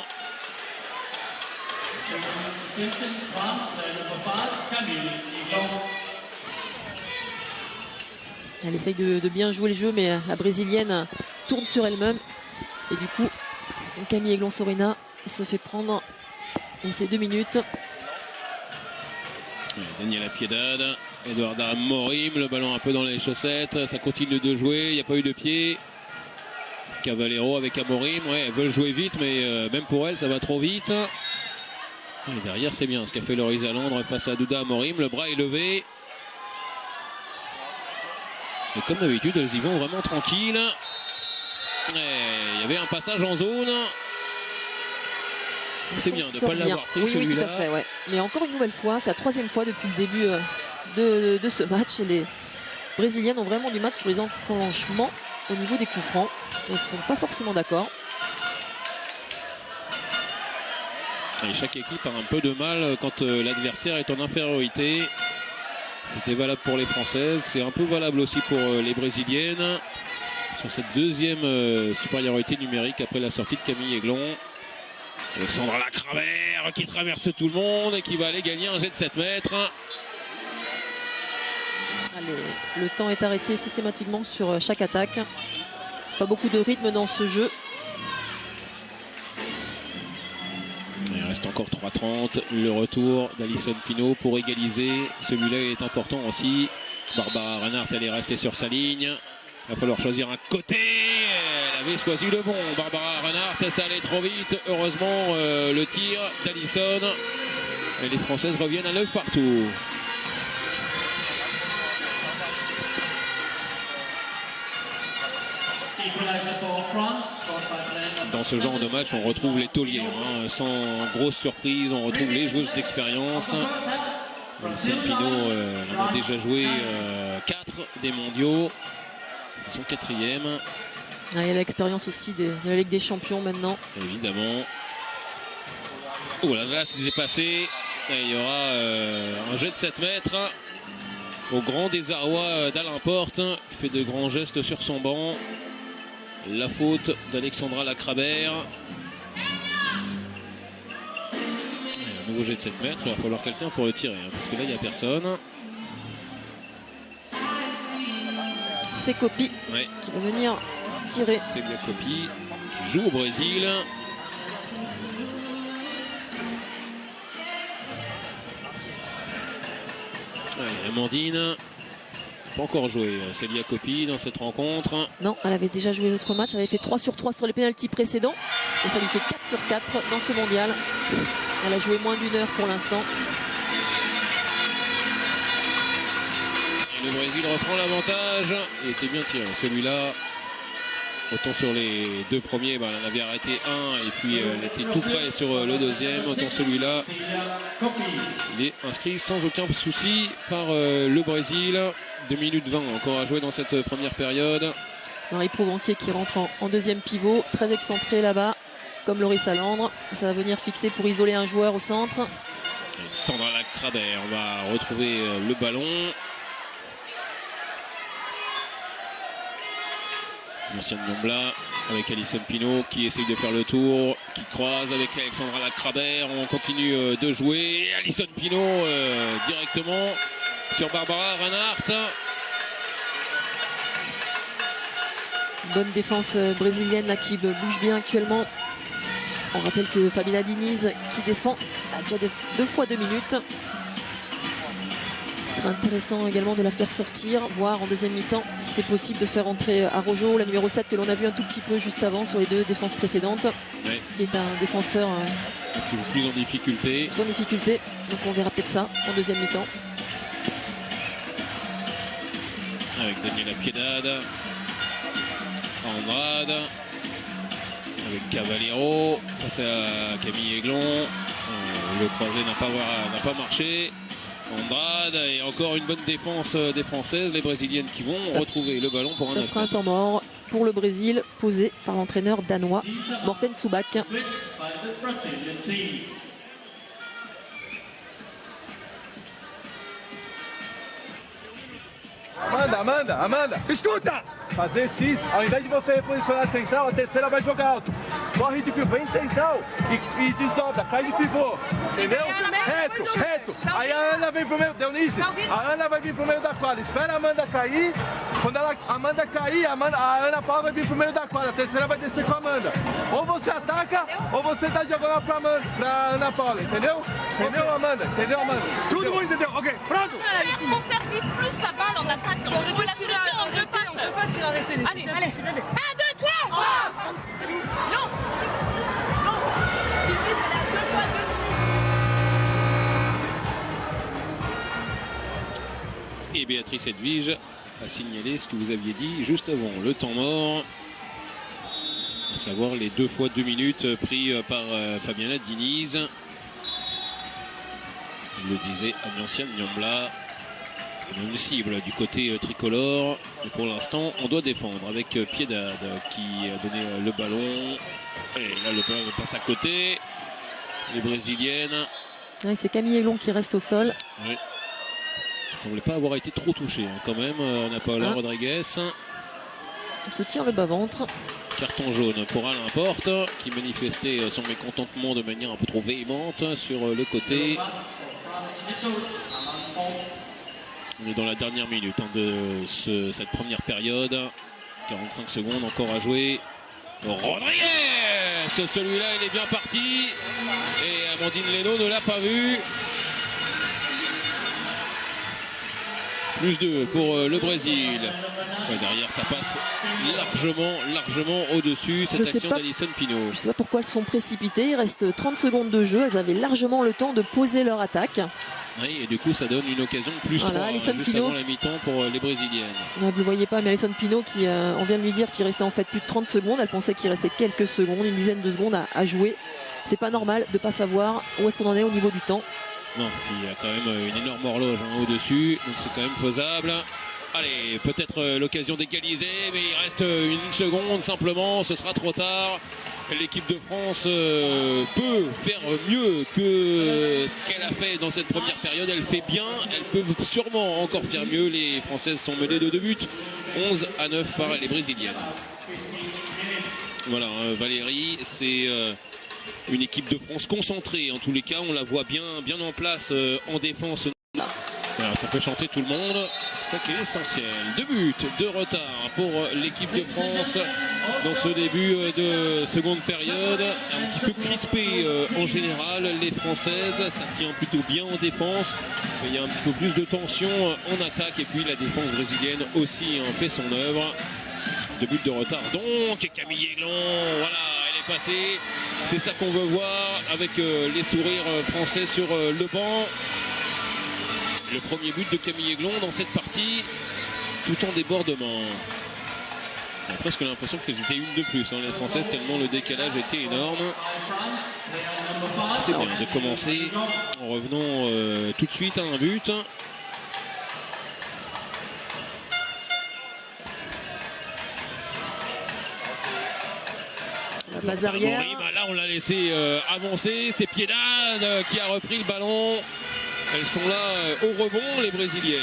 Elle essaye de bien jouer le jeu, mais la brésilienne tourne sur elle-même. Et du coup, Camille Aiglon-Sorina se fait prendre. Et c'est 2 minutes. Daniela Piedad, Eduarda Amorim, le ballon un peu dans les chaussettes. Ça continue de jouer, il n'y a pas eu de pied. Cavallero avec Amorim, elles veulent jouer vite, mais même pour elle, ça va trop vite. Et derrière, c'est bien ce qu'a fait Loris Alandre face à Douda Amorim. Le bras est levé. Et comme d'habitude, elles y vont vraiment tranquilles. Il y avait un passage en zone. C'est bien de ne pas l'avoir pris celui-là. Oui, tout à fait. Ouais. Mais encore une nouvelle fois, c'est la 3e fois depuis le début de ce match. Et les Brésiliennes ont vraiment du match sur les enclenchements au niveau des coups francs. Elles ne sont pas forcément d'accord. Et chaque équipe a un peu de mal quand l'adversaire est en infériorité. C'était valable pour les Françaises, c'est un peu valable aussi pour les Brésiliennes. Sur cette deuxième supériorité numérique après la sortie de Camille Aiglon. Alexandra Lacravère qui traverse tout le monde et qui va aller gagner un jet de 7 mètres. Allez, le temps est arrêté systématiquement sur chaque attaque. Pas beaucoup de rythme dans ce jeu. Il reste encore 3:30. Le retour d'Alison Pinault pour égaliser. Celui-là est important aussi. Barbara Renard, elle est restée sur sa ligne. Il va falloir choisir un côté. Elle avait choisi le bon. Barbara Renard, ça allait trop vite. Heureusement, le tir d'Alison. Et les Françaises reviennent à 9 partout. Dans ce genre de match, on retrouve les tauliers. Hein. Sans grosse surprise, on retrouve les joueuses d'expérience. Alison Pinault a déjà joué 4 des mondiaux. Son 4e. Il y a l'expérience aussi de la Ligue des Champions maintenant. Évidemment. Oh là, c'est dépassé. Et il y aura un jet de 7 mètres. Au grand désarroi d'Alain Porte, qui fait de grands gestes sur son banc. La faute d'Alexandra Lacravère. Un nouveau jet de 7 mètres. Il va falloir quelqu'un pour le tirer. Hein, parce que là, il n'y a personne. C'est Kopi qui va venir tirer. C'est bien Kopi qui joue au Brésil. Allez, Amandine. Pas encore joué Célia Kopi dans cette rencontre. Non, elle avait déjà joué d'autres matchs. Elle avait fait 3 sur 3 sur les pénaltys précédents. Et ça lui fait 4 sur 4 dans ce mondial. Elle a joué moins d'1 heure pour l'instant. le Brésil reprend l'avantage. Il était bien tiré celui-là. Autant sur les deux premiers, on avait arrêté un et puis il était tout près sur le deuxième. Autant celui-là, il est inscrit sans aucun souci par le Brésil. 2 minutes 20 encore à jouer dans cette première période. Marie Provencier qui rentre en deuxième pivot, très excentré là-bas, comme Laurie Salandre. Ça va venir fixer pour isoler un joueur au centre. Et Sandra Lacrabert va retrouver le ballon. L'ancienne Nyombla avec Alison Pinault qui essaye de faire le tour, qui croise avec Alexandra Lacrabert. On continue de jouer. Alison Pinault directement sur Barbara Reinhardt. Bonne défense brésilienne là, qui bouge bien actuellement. On rappelle que Fabina Diniz qui défend a déjà 2 fois 2 minutes. Il sera intéressant également de la faire sortir, voir en deuxième mi-temps si c'est possible de faire entrer Arrojo, la numéro 7 que l'on a vu un tout petit peu juste avant sur les 2 défenses précédentes, ouais, qui est un défenseur plus en difficulté. Plus en difficulté, donc on verra peut-être ça en deuxième mi-temps. Avec Daniela Piedad, Andrade, avec Cavallero, face à Camille Aiglon. Le croisé n'a pas marché. Andrade et encore une bonne défense des Françaises, les Brésiliennes qui vont retrouver le ballon pour un Ça sera un temps mort pour le Brésil, posé par l'entraîneur danois Morten Subak. Amanda, escuta! Fazer X, ao invés de você reposicionar a central, a terceira vai jogar alto. Corre de pivô, vem central e desdobra, cai de pivô. Entendeu? Reto. Aí a Ana vem pro meio, Deunice, a Ana vai vir pro meio da quadra. Espera a Amanda cair. Quando a Amanda cair, a Ana Paula vai vir pro meio da quadra. A terceira vai descer com a Amanda. Ou você ataca, ou você dá diagonal pra Ana Paula, entendeu? Entendeu, Amanda? Entendeu, Amanda? Todo mundo entendeu? Ok, pronto! Il faut faire vivre plus la balle en attaque. On peut la tirer en 2 passes. On peut pas tirer arrêter les Allez, 1, 2, 3 Non Et Béatrice Edwige a signalé ce que vous aviez dit juste avant le temps mort, à savoir les 2 fois 2 minutes pris par Fabiana Diniz. Je le disais, Agnanciane Nyombla, une cible du côté tricolore. Et pour l'instant, on doit défendre avec Piedad qui a donné le ballon. Et là, le ballon passe à côté. Les Brésiliennes. Ouais, c'est Camille Aiglon qui reste au sol. Oui. Il ne semblait pas avoir été trop touché quand même. On n'a pas là Rodriguez. On se tire le bas-ventre. Carton jaune pour Alain Porte qui manifestait son mécontentement de manière un peu trop véhémente sur le côté. On est dans la dernière minute de cette première période. 45 secondes encore à jouer. Rodriguez, celui-là il est bien parti. Et Amandine Leno ne l'a pas vu. Plus 2 pour le Brésil. Ouais, derrière ça passe largement au-dessus cette action d'Alison Pinault. Je ne sais pas pourquoi elles sont précipitées. Il reste 30 secondes de jeu. Elles avaient largement le temps de poser leur attaque. Oui, et du coup ça donne une occasion de plus 3 juste Pinault, avant la mi-temps pour les Brésiliennes. Vous ne le voyez pas, mais Alison Pinault qui, on vient de lui dire qu'il restait en fait plus de 30 secondes. Elle pensait qu'il restait quelques secondes, une dizaine de secondes à jouer. C'est pas normal de ne pas savoir où est-ce qu'on en est au niveau du temps. Non, il y a quand même une énorme horloge au-dessus, donc c'est quand même faisable. Allez, peut-être l'occasion d'égaliser, mais il reste une seconde simplement, ce sera trop tard. L'équipe de France peut faire mieux que ce qu'elle a fait dans cette première période. Elle fait bien, elle peut sûrement encore faire mieux. Les Françaises sont menées de 2 buts, 11-9 par les Brésiliennes. Voilà, Valérie, c'est une équipe de France concentrée. En tous les cas, on la voit bien en place en défense. Voilà, ça fait chanter tout le monde. C'est ça qui est essentiel. 2 buts de retard pour l'équipe de France dans ce début de seconde période. Un petit peu crispé en général, les Françaises. Ça tient plutôt bien en défense. Mais il y a un petit peu plus de tension en attaque. Et puis la défense brésilienne aussi fait son œuvre. 2 buts de retard donc. Camille Aiglon, voilà, elle est passée. C'est ça qu'on veut voir avec les sourires français sur le banc. Le premier but de Camille Aiglon dans cette partie, tout en débordement. On a presque l'impression qu'elles étaient une de plus, hein, les Françaises, tellement le décalage était énorme. C'est bien de commencer en revenant tout de suite à un but. La base arrière. Là, on l'a laissé avancer. C'est Piedade qui a repris le ballon. Elles sont là au rebond, les Brésiliennes.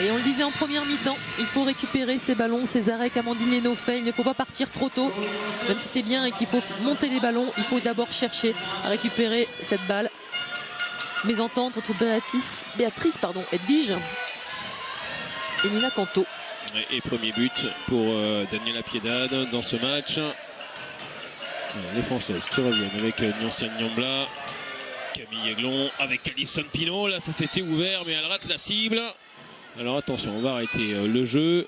Et on le disait en première mi-temps, il faut récupérer ces ballons, ces arrêts qu'Amandine Leno fait. Il ne faut pas partir trop tôt, même si c'est bien et qu'il faut monter les ballons. Il faut d'abord chercher à récupérer cette balle. Mésentente entre Béatrice Edwige et Nina Canto. Et premier but pour Daniela Piedade dans ce match. Les Françaises qui reviennent avec Nyoncia Nyombla. Camille Aiglon avec Alison Pinault. Là, ça s'était ouvert, mais elle rate la cible. Alors attention, on va arrêter le jeu.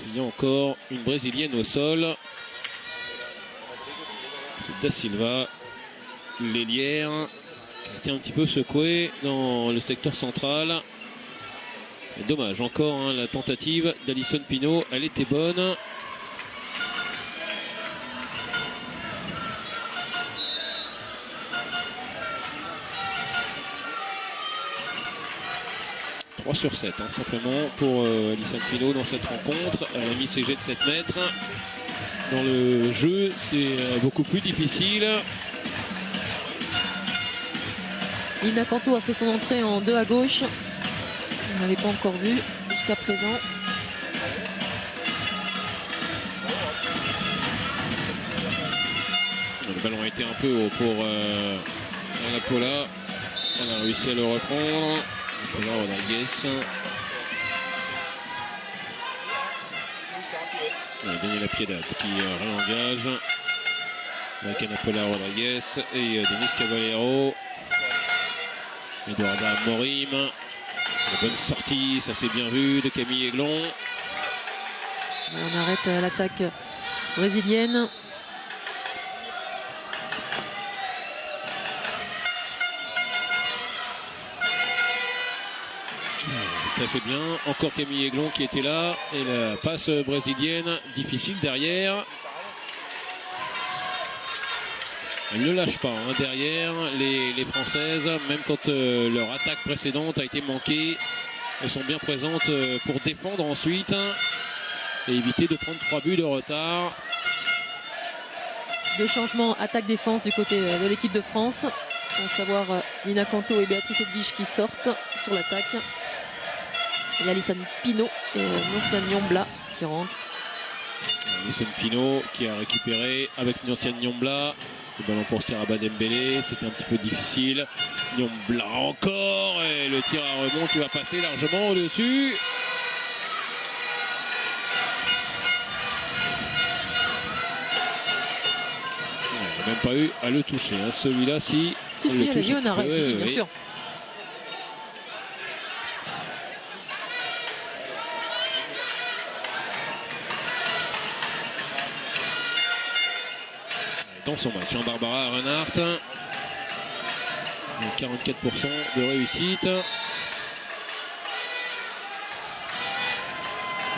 Il y a encore une Brésilienne au sol. C'est Da Silva, l'ailière, qui a été un petit peu secouée dans le secteur central. Et dommage, encore hein, la tentative d'Alison Pinault. Elle était bonne. Sur 7 hein, simplement pour Alison Pinault dans cette rencontre. Elle a mis ses jets de 7 mètres. Dans le jeu, c'est beaucoup plus difficile. Nina Canto a fait son entrée en 2 à gauche. On n'avait pas encore vu jusqu'à présent. Le ballon a été un peu haut pour Ana Paula. Elle a réussi à le reprendre. Là, Rodriguez. Daniela Piedade qui réengage avec Ana Paula Rodriguez et Denise Cavallero. Eduarda Morim. La bonne sortie, ça s'est bien vu de Camille Aiglon. On arrête l'attaque brésilienne. Ça c'est bien, encore Camille Aiglon qui était là et la passe brésilienne difficile derrière. Elle ne lâche pas hein, derrière les Françaises, même quand leur attaque précédente a été manquée. Elles sont bien présentes pour défendre ensuite et éviter de prendre 3 buts de retard. 2 changements attaque-défense du côté de l'équipe de France, à savoir Nina Canto et Béatrice Edwige qui sortent sur l'attaque. Et Alison Pinault et Nyoncia Nyombla qui rentrent. Alison Pinault qui a récupéré avec Nyoncia Nyombla. Le ballon pour Seraba Dembélé, c'était un petit peu difficile. Nyombla encore et le tir à rebond qui va passer largement au-dessus. On n'a même pas eu à le toucher. Hein. Celui-là, si. Si, elle a eu un arrêt, bien sûr. Dans son match, hein, Barbara Reinhardt, 44% de réussite.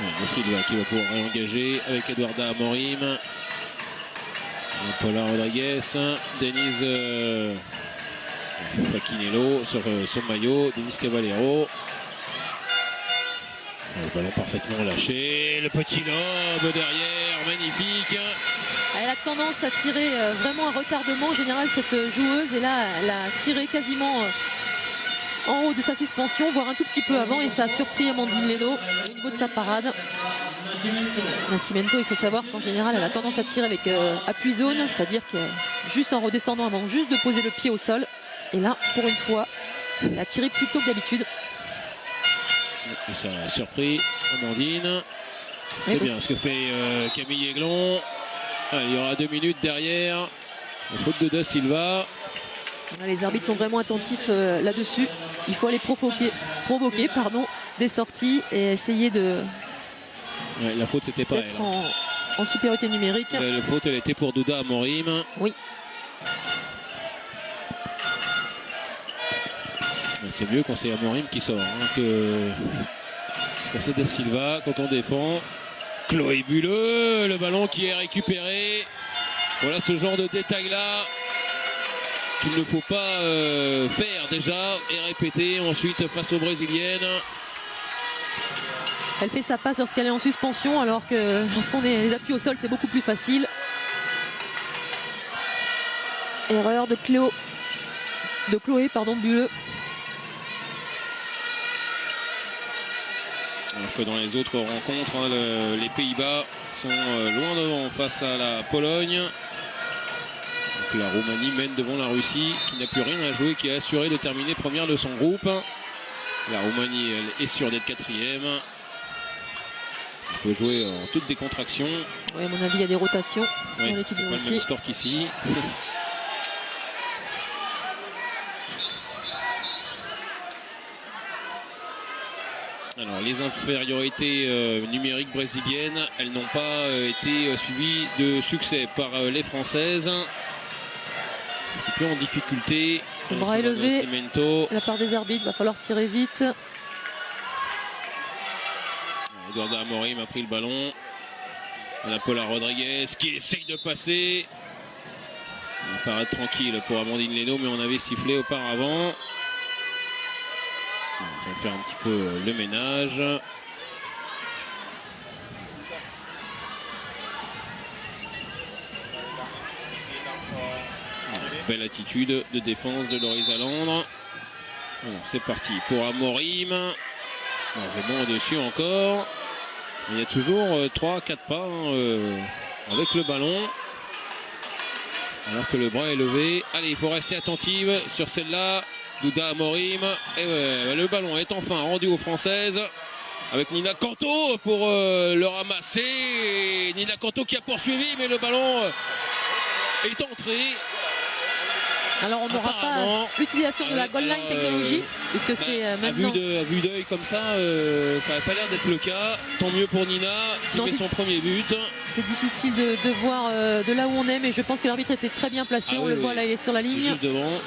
Da Silva qui va pouvoir réengager avec Eduarda Morim, Paula Rodriguez, Denise Faquinello sur son maillot, Denise Cavallero. Le ballon parfaitement lâché, le petit lob derrière, magnifique. Elle a tendance à tirer vraiment un retardement. En général, cette joueuse, et là, elle a tiré quasiment en haut de sa suspension, voire un tout petit peu avant, et ça a surpris Amandine Leno au niveau de sa parade. Nascimento, il faut savoir qu'en général, elle a tendance à tirer avec appui zone, c'est-à-dire qu'elle est juste en redescendant avant juste de poser le pied au sol. Et là, pour une fois, elle a tiré plus tôt que d'habitude. Et ça a surpris Amandine. C'est bien ce que fait Camille Aiglon. Il y aura 2 minutes derrière. La faute de Da Silva. Les arbitres sont vraiment attentifs là-dessus. Il faut aller provoquer des sorties et essayer de. Ouais, la faute, c'était pas d'être en supériorité numérique. La faute, elle était pour Douda Amorim. Oui. C'est mieux quand c'est Amorim qui sort que quand c'est Da Silva, quand on défend. Chloé Bulleux, le ballon qui est récupéré. Voilà ce genre de détail-là qu'il ne faut pas faire déjà et répéter ensuite face aux Brésiliennes. Elle fait sa passe lorsqu'elle est en suspension, alors que lorsqu'on est les appuis au sol, c'est beaucoup plus facile. Erreur de Chloé Bulleux. Alors que dans les autres rencontres, les Pays-Bas sont loin devant face à la Pologne. Donc la Roumanie mène devant la Russie, qui n'a plus rien à jouer, qui a assuré de terminer première de son groupe. La Roumanie, elle, est sûre d'être quatrième. Elle peut jouer en toute décontraction. Oui, à mon avis, il y a des rotations dans l'équipe de Russie. Russie. Le même score qu'ici. Alors les infériorités numériques brésiliennes, elles n'ont pas été suivies de succès par les Françaises. Un petit peu en difficulté. Le bras élevé de la part des arbitres, il va falloir tirer vite. Eduardo Amorim a pris le ballon. Ana Paula Rodriguez qui essaye de passer. Il va paraître tranquille pour Amandine Leno, mais on avait sifflé auparavant. On va faire un petit peu le ménage. Belle attitude de défense de Loris Alandre. C'est parti pour Amorim. Largement au-dessus encore. Il y a toujours 3-4 pas avec le ballon. Alors que le bras est levé. Allez, il faut rester attentive sur celle-là. Douda Amorim. Et le ballon est enfin rendu aux Françaises. Avec Nina Canto pour le ramasser. Nina Canto qui a poursuivi, mais le ballon est entré. Alors on n'aura pas l'utilisation de la goal line technologie, puisque c'est maintenant... À vue d'œil comme ça, ça n'a pas l'air d'être le cas. Tant mieux pour Nina qui met son premier but. C'est difficile de voir de là où on est, mais je pense que l'arbitre était très bien placé. On le voit là, il est sur la ligne. Juste devant.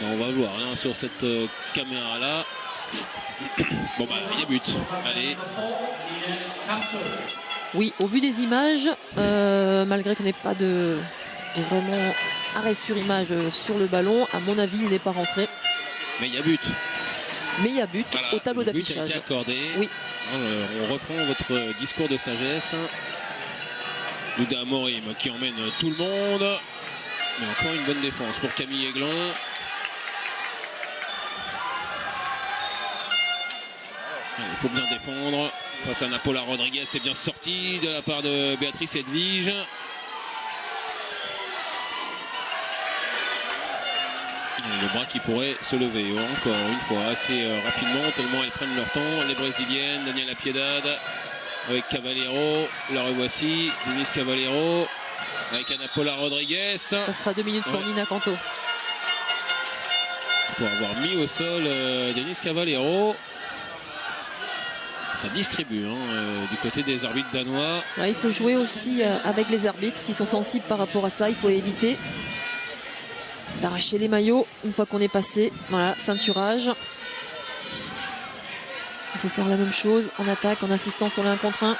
On va voir sur cette caméra là. Bon bah il y a but. Allez. Oui, au vu des images, malgré qu'on n'ait pas de vraiment arrêt sur image sur le ballon, à mon avis il n'est pas rentré. Mais il y a but. Mais il y a but au tableau d'affichage. Le but a été accordé. Oui. On reprend votre discours de sagesse. Douda Amorim qui emmène tout le monde. Mais encore une bonne défense pour Camille Aiglon. Il faut bien défendre face à Ana Paula Rodriguez. C'est bien sorti de la part de Béatrice Edwige. Le bras qui pourrait se lever encore une fois assez rapidement, tellement elles prennent leur temps. Les Brésiliennes, Daniela Piedad avec Cavallero. La revoici, Denise Cavallero avec Ana Paula Rodriguez. Ça sera 2 minutes pour Nina Canto. Pour avoir mis au sol Denise Cavallero. Ça distribue du côté des arbitres danois. Ouais, il faut jouer aussi avec les arbitres. S'ils sont sensibles par rapport à ça, il faut éviter d'arracher les maillots une fois qu'on est passé. Voilà, ceinturage. Il faut faire la même chose en attaque, en insistant sur le 1 contre 1.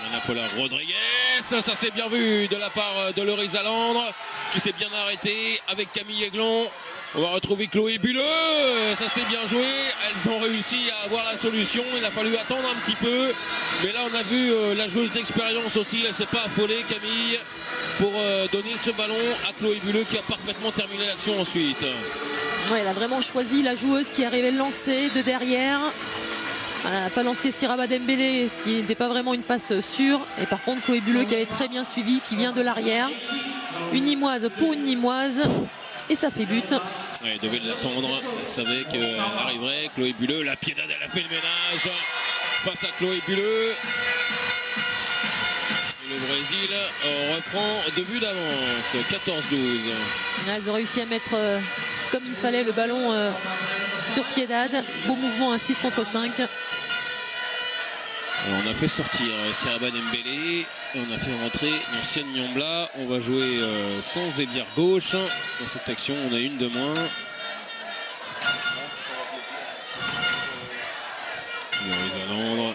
Ana Paula Rodriguez, ça c'est bien vu de la part de Loris Alandre qui s'est bien arrêté avec Camille Aiglon. On va retrouver Chloé Bulleux, ça s'est bien joué, elles ont réussi à avoir la solution, il a fallu attendre un petit peu, mais là on a vu la joueuse d'expérience aussi, elle ne s'est pas affolée Camille, pour donner ce ballon à Chloé Bulleux qui a parfaitement terminé l'action ensuite. Ouais, elle a vraiment choisi la joueuse qui arrivait le lancer de derrière. Elle n'a pas lancé Siraba Dembélé qui n'était pas vraiment une passe sûre, et par contre Chloé Bulleux qui avait très bien suivi, qui vient de l'arrière. Une Nîmoise pour une Nîmoise. Et ça fait but. Ouais, elle devait l'attendre. Elle savait qu'elle arriverait. Chloé Bulleux, la Piedad, elle a fait le ménage. Face à Chloé Bulleux. Et le Brésil reprend 2 buts d'avance. 14-12. Elles ont réussi à mettre comme il fallait le ballon sur Piedad. Beau mouvement à 6 contre 5. Alors, on a fait sortir Siraba Dembélé. Et on a fait rentrer l'ancienne Niambla. On va jouer sans ailière gauche. Dans cette action, on a une de moins. Loris Alandre.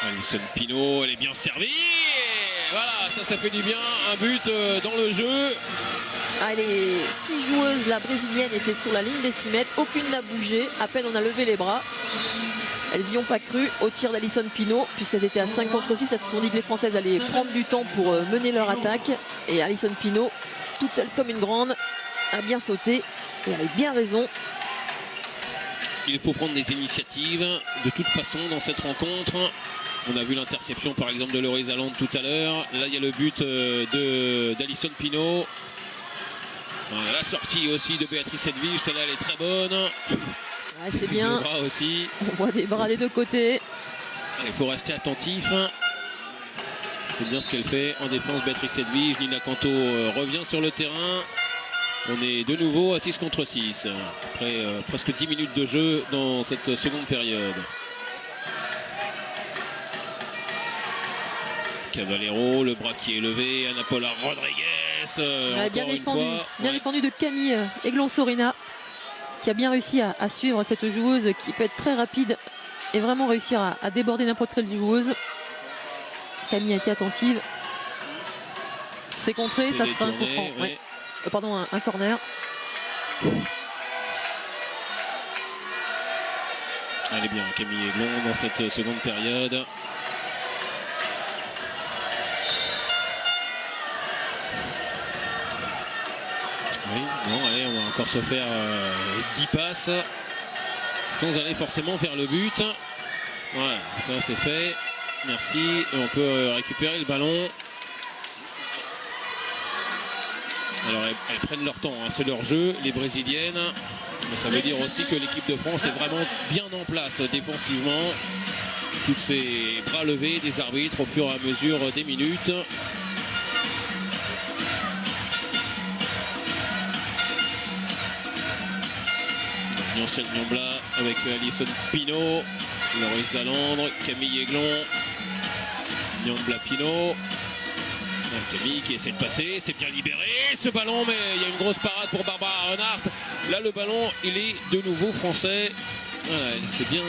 Alison Pinault, elle est bien servie. Et voilà, ça fait du bien. Un but dans le jeu. Ah, les 6 joueuses, la brésilienne était sur la ligne des 6 mètres. Aucune n'a bougé. À peine on a levé les bras. Elles n'y ont pas cru au tir d'Alison Pinault, puisqu'elles étaient à 5 contre 6. Elles se sont dit que les Françaises allaient prendre du temps pour mener leur attaque. Et Alison Pinault, toute seule comme une grande, a bien sauté. Et elle a bien raison. Il faut prendre des initiatives de toute façon dans cette rencontre. On a vu l'interception par exemple de Loris Alandre tout à l'heure. Là il y a le but d'Alison Pinault. Voilà, la sortie aussi de Béatrice Edwige, celle-là elle est très bonne. Ouais, c'est bien. Bras aussi. On voit des bras des deux côtés. Il faut rester attentif. C'est bien ce qu'elle fait en défense, Béatrice Edwige. Nina Canto revient sur le terrain. On est de nouveau à 6 contre 6. Après presque 10 minutes de jeu dans cette seconde période. Cavallero, le bras qui est levé. Anna Paula Rodriguez. Bien défendu de Camille Aiglon-Sorina, qui a bien réussi à suivre cette joueuse qui peut être très rapide et vraiment réussir à déborder n'importe quelle joueuse. Camille a été attentive. C'est contré, ça sera un coup franc. Ouais. Pardon, un corner. Elle est bien, Camille Aiglon dans cette seconde période. Oui, bon, allez, on va encore se faire 10 passes sans aller forcément vers le but. Voilà, ça c'est fait. Merci. Et on peut récupérer le ballon. Alors elles prennent leur temps, hein, c'est leur jeu, les Brésiliennes. Mais ça veut dire aussi que l'équipe de France est vraiment bien en place défensivement. Tous ces bras levés des arbitres au fur et à mesure des minutes. L'ancienne Niambla avec Alison Pinault, Loris Alandre, Camille Aiglon, Niambla Pinault. Camille qui essaie de passer, c'est bien libéré ce ballon, mais il y a une grosse parade pour Barbara Renard. Là le ballon il est de nouveau français. Voilà, elle s'est bien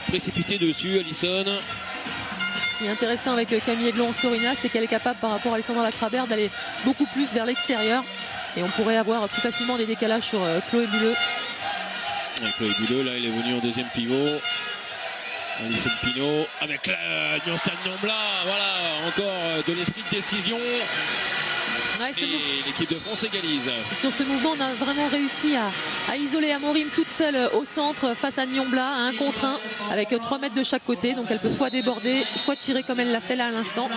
précipitée dessus, Alison. Ce qui est intéressant avec Camille Aiglon-Sorina, c'est qu'elle est capable par rapport à Alexandra Lacrabert d'aller beaucoup plus vers l'extérieur. Et on pourrait avoir plus facilement des décalages sur Chloé Bulleux. Chloé Bulleux, là elle est venue en deuxième pivot. Alison Pinault avec l'ancienne Niambla, voilà, encore de l'esprit de décision. Ouais, et l'équipe de France égalise. Sur ce mouvement, on a vraiment réussi à isoler Amorim toute seule au centre face à Niambla, à 1 contre 1, avec 3 mètres de chaque côté. Donc elle peut soit déborder, soit tirer comme elle l'a fait là à l'instant.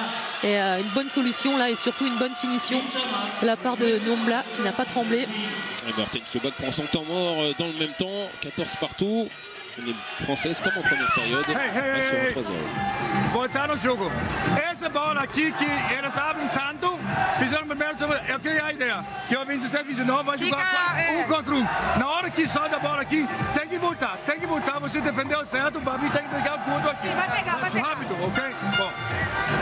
Et une bonne solution là, et surtout une bonne finition de la part de Niambla qui n'a pas tremblé. Et Martine Sebag prend son temps mort dans le même temps, 14 partout. Les Françaises, comme en première période, sur 3-0. Voltar no jogo. Essa bola aqui que elas abrem tanto, fizeram primeiro, eu tenho a ideia que o 27 29 vai jogar 1 contra 1. Na hora que sobe a bola aqui, tem que voltar, você defendeu certo, o Babi tem que pegar o ponto aqui. Vai pegar. Rápido, ok? Bom,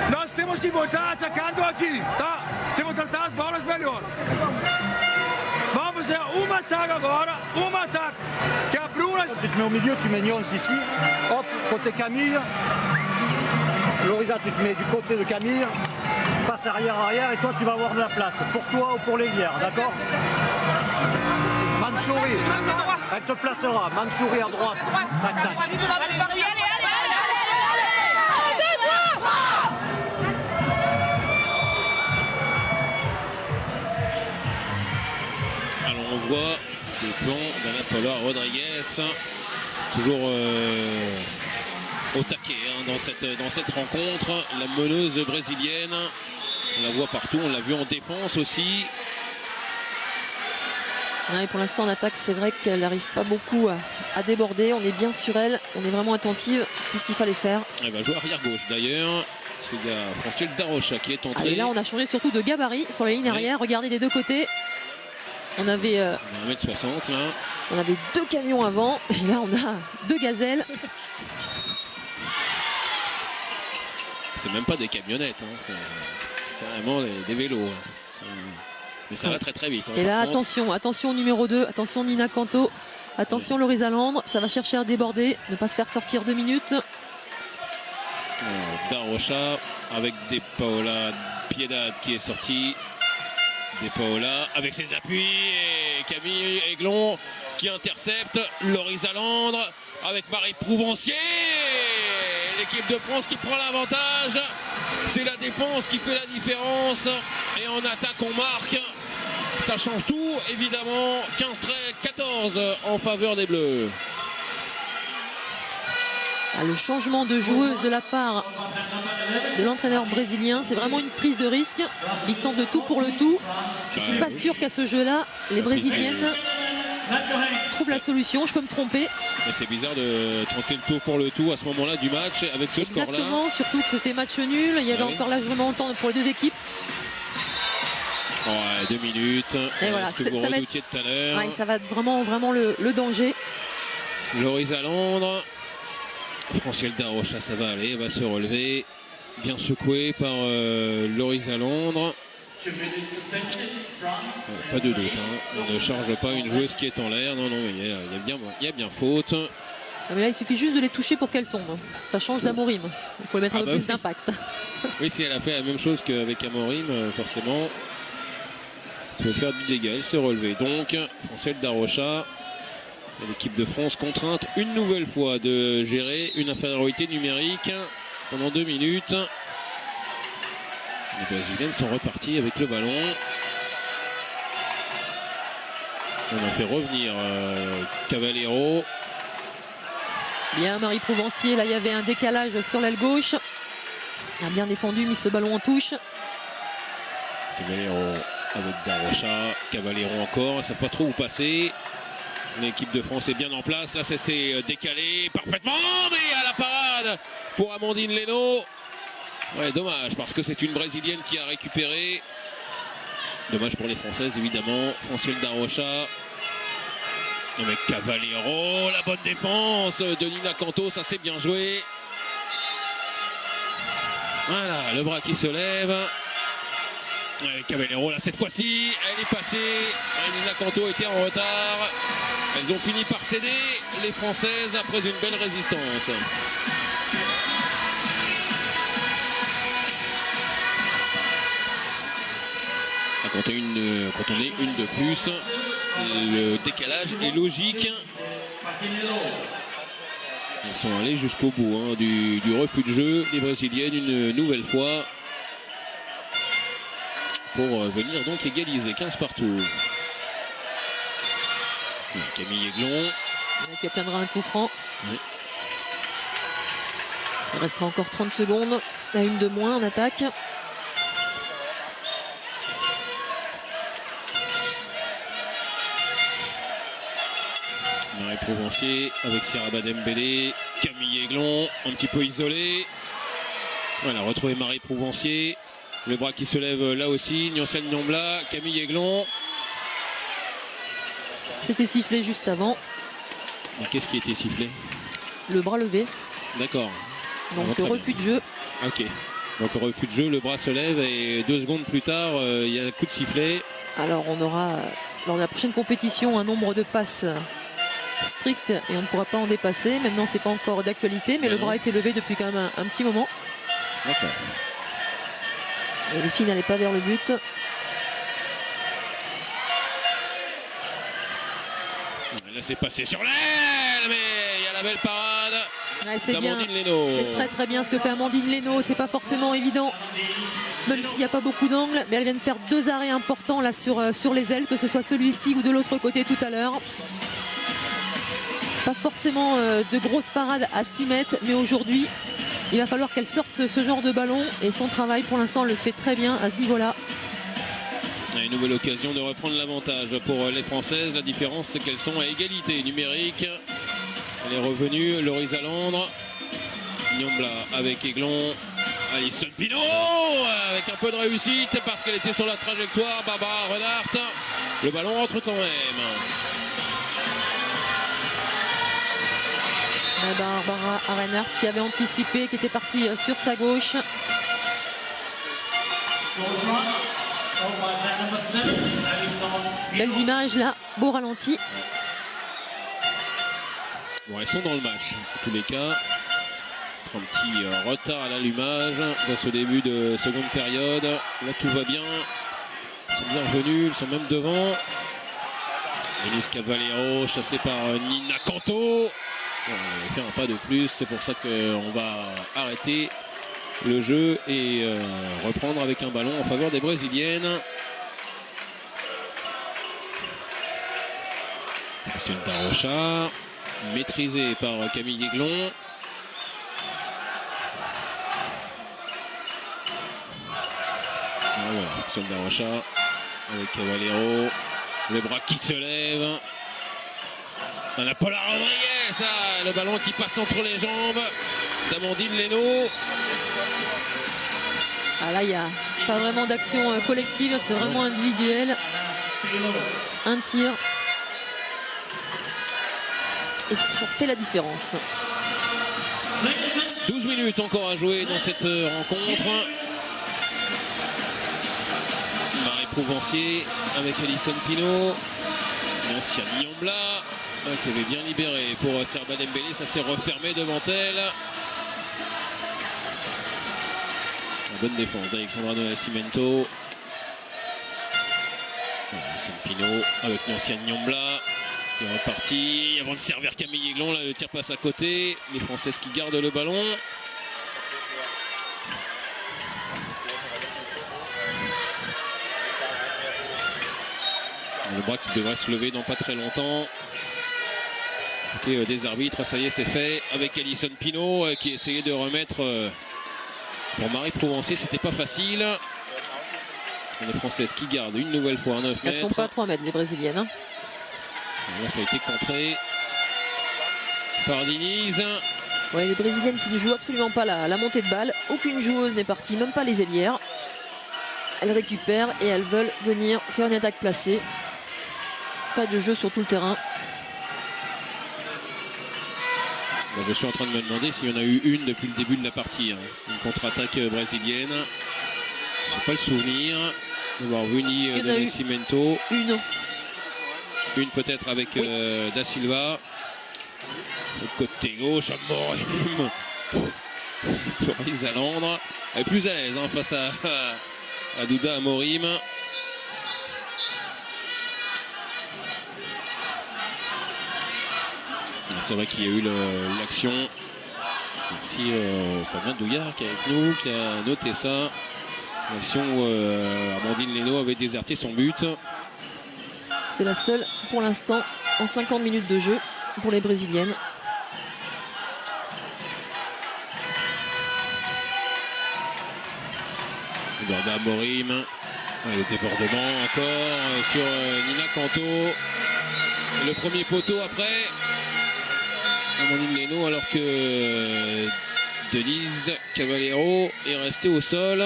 nós temos que voltar atacando aqui, tá? Temos que tratar as bolas melhor. Vamos fazer um ataque agora, um ataque. Que a Bruna... Tu te mets au milieu, tu mets Nyons ici. Hop, côté Camille. Lorisa, tu te mets du côté de Camille. Passe arrière, et toi tu vas avoir de la place. Pour toi ou pour l'ailière, d'accord? Mansouri, elle te placera. Mansouri à droite. Tac, tac. Alors on voit le plan d'Anna Paula Rodriguez, toujours au taquet dans cette rencontre. La meneuse brésilienne, on la voit partout, on l'a vu en défense aussi. Ouais, pour l'instant en attaque, c'est vrai qu'elle n'arrive pas beaucoup à déborder. On est bien sur elle, on est vraiment attentive, c'est ce qu'il fallait faire. Elle va jouer arrière gauche d'ailleurs. Parce qu'il y a Francielle Darocha qui est entrée. Et là on a changé surtout de gabarit sur la ligne arrière. Regardez des deux côtés. On avait 1m60 là. On avait 2 camions avant et là on a 2 gazelles. C'est même pas des camionnettes, hein. C'est carrément des vélos. Hein. Mais ça va très très vite. Hein. Et là, attention numéro 2, attention Nina Canto, attention Lorisa Landre, ça va chercher à déborder, ne pas se faire sortir 2 minutes. Darocha avec De Paola Piedad qui est sorti. De Paola avec ses appuis et Camille Aiglon qui intercepte. Lorisa Landre avec Marie Prouvencier. L'équipe de France qui prend l'avantage. C'est la défense qui fait la différence. Et en attaque, on marque. Ça change tout, évidemment. 15-14 en faveur des Bleus. Le changement de joueuse de la part de l'entraîneur brésilien, c'est vraiment une prise de risque. Il tente de tout pour le tout. Je ne suis pas sûr qu'à ce jeu-là, les Brésiliennes trouvent la solution. Je peux me tromper. Mais c'est bizarre de tenter le tout pour le tout à ce moment-là du match avec ce score-là. Exactement, surtout que c'était match nul. Il y avait encore largement temps pour les deux équipes. Ouais, 2 minutes. Et voilà, ce que vous redoutiez tout à l'heure. Ouais, ça va être vraiment le danger. Lorisa Landre. Francielle Darocha, ça va aller, va se relever. Bien secoué par Lorisa Landre. Pas de doute, hein. On ne charge pas une joueuse qui est en l'air. Non, il y a bien faute. Mais là, il suffit juste de les toucher pour qu'elles tombent. Ça change d'Amorim. Il faut mettre un peu plus d'impact. Oui, si elle a fait la même chose qu'avec Amorim, forcément, ça peut faire du dégât. Elle s'est relevée. Donc, Francielle Darocha. L'équipe de France contrainte une nouvelle fois de gérer une infériorité numérique pendant 2 minutes. Les Brésiliennes sont reparties avec le ballon. On a fait revenir Cavallero. Bien Marie Prouvencier, là il y avait un décalage sur l'aile gauche. Elle a bien défendu, mis ce ballon en touche. Cavallero avec Darocha. Cavallero encore, elle ne sait pas trop où passer. L'équipe de France est bien en place. Là, ça s'est décalé parfaitement. Mais à la parade pour Amandine Leno. Ouais, dommage parce que c'est une Brésilienne qui a récupéré. Dommage pour les Françaises, évidemment. Francielle Darocha. Avec Cavallero. La bonne défense de Nina Canto. Ça s'est bien joué. Voilà, le bras qui se lève. Cavallero, là, cette fois-ci, elle est passée. Nina Canto était en retard. Elles ont fini par céder, les Françaises, après une belle résistance. Quand on est une de plus, le décalage est logique. Elles sont allées jusqu'au bout du refus de jeu, les Brésiliennes, une nouvelle fois, pour venir donc égaliser 15 partout. Camille Aiglon qui obtiendra un coup franc. Oui. Il restera encore 30 secondes. La une de moins en attaque. Marie Prouvencier avec Seraba Dembélé. Camille Aiglon un petit peu isolé. Voilà, retrouver Marie Prouvencier. Le bras qui se lève là aussi. Nyonsen Nyombla, Camille Aiglon. C'était sifflé juste avant. Mais qu'est-ce qui était sifflé? Le bras levé. D'accord. Donc refus de jeu. Ok. Donc refus de jeu, le bras se lève et 2 secondes plus tard, il y a un coup de sifflet. Alors on aura, lors de la prochaine compétition, un nombre de passes strict et on ne pourra pas en dépasser. Maintenant, c'est pas encore d'actualité, mais le bras a été levé depuis quand même un petit moment. D'accord. Et les filles n'allaient pas vers le but. Là, c'est passé sur l'aile, mais il y a la belle parade. Ouais, c'est bien. C'est très très bien ce que fait Amandine Leno. C'est pas forcément évident, même s'il n'y a pas beaucoup d'angles, mais elle vient de faire 2 arrêts importants là sur les ailes, que ce soit celui-ci ou de l'autre côté tout à l'heure. Pas forcément de grosses parades à 6 mètres, mais aujourd'hui il va falloir qu'elle sorte ce genre de ballon et son travail pour l'instant le fait très bien à ce niveau-là. Une nouvelle occasion de reprendre l'avantage pour les Françaises. La différence, c'est qu'elles sont à égalité numérique. Elle est revenue, Lorisa Landre. Nyombla avec Aiglon. Alison Pinault avec un peu de réussite parce qu'elle était sur la trajectoire. Barbara Renard. Le ballon rentre quand même. Barbara Arenard qui avait anticipé, qui était partie sur sa gauche. Belles images là, beau ralenti. Bon, elles sont dans le match, en tous les cas. Un petit retard à l'allumage dans ce début de seconde période. Là, tout va bien. Ils sont bien revenus, ils sont même devant. Elis Cavallero chassé par Nina Canto. On fait un pas de plus, c'est pour ça qu'on va arrêter le jeu et reprendre avec un ballon en faveur des Brésiliennes. Christiane Darocha, maîtrisée par Camille Aiglon. Voilà, Christiane Darocha avec Cavallero, le bras qui se lève. On a Paula Rodriguez, ça, le ballon qui passe entre les jambes d'Amandine Leno. Ah là, il n'y a pas vraiment d'action collective, c'est vraiment individuel. Un tir. Et ça fait la différence. 12 minutes encore à jouer dans cette rencontre. Marie Prouvencier avec Alison Pinault. L'ancien Niambla qui avait bien libéré pour Serba Dembélé. Ça s'est refermé devant elle. La bonne défense d'Alexandra Do Nascimento. Alison Pinault avec l'ancien Niambla qui est reparti avant de servir Camille Aiglon. Là, le tir passe à côté. Les Françaises qui gardent le ballon. Le bras qui devrait se lever dans pas très longtemps. Et des arbitres, ça y est, c'est fait. Avec Alison Pinault qui essayait de remettre pour Marie Prouvencier, c'était pas facile. Les Françaises qui gardent une nouvelle fois à 9 mètres. Elles sont pas à 3 mètres, les Brésiliennes. Hein. Là, ça a été contré par Diniz. Ouais, les Brésiliennes qui ne jouent absolument pas la montée de balle. Aucune joueuse n'est partie, même pas les ailières. Elles récupèrent et elles veulent venir faire une attaque placée. Pas de jeu sur tout le terrain. Bon, je suis en train de me demander s'il y en a eu une depuis le début de la partie. Hein. Une contre-attaque brésilienne. Je n'ai pas le souvenir d'avoir vu ni de Nascimento. Une peut-être avec Da Silva. Au côté gauche, Amorim. Floris Alandre. Elle est plus à l'aise hein, face à Douda Amorim. C'est vrai qu'il y a eu l'action. Merci Fabien Douillard qui est avec nous, qui a noté ça. L'action où Amandine Leno avait déserté son but. C'est la seule pour l'instant en 50 minutes de jeu pour les Brésiliennes. Gorda Amorim. Le débordement encore sur Nina Canto. Et le premier poteau après. Amandine Leno alors que Denise Cavallero est restée au sol.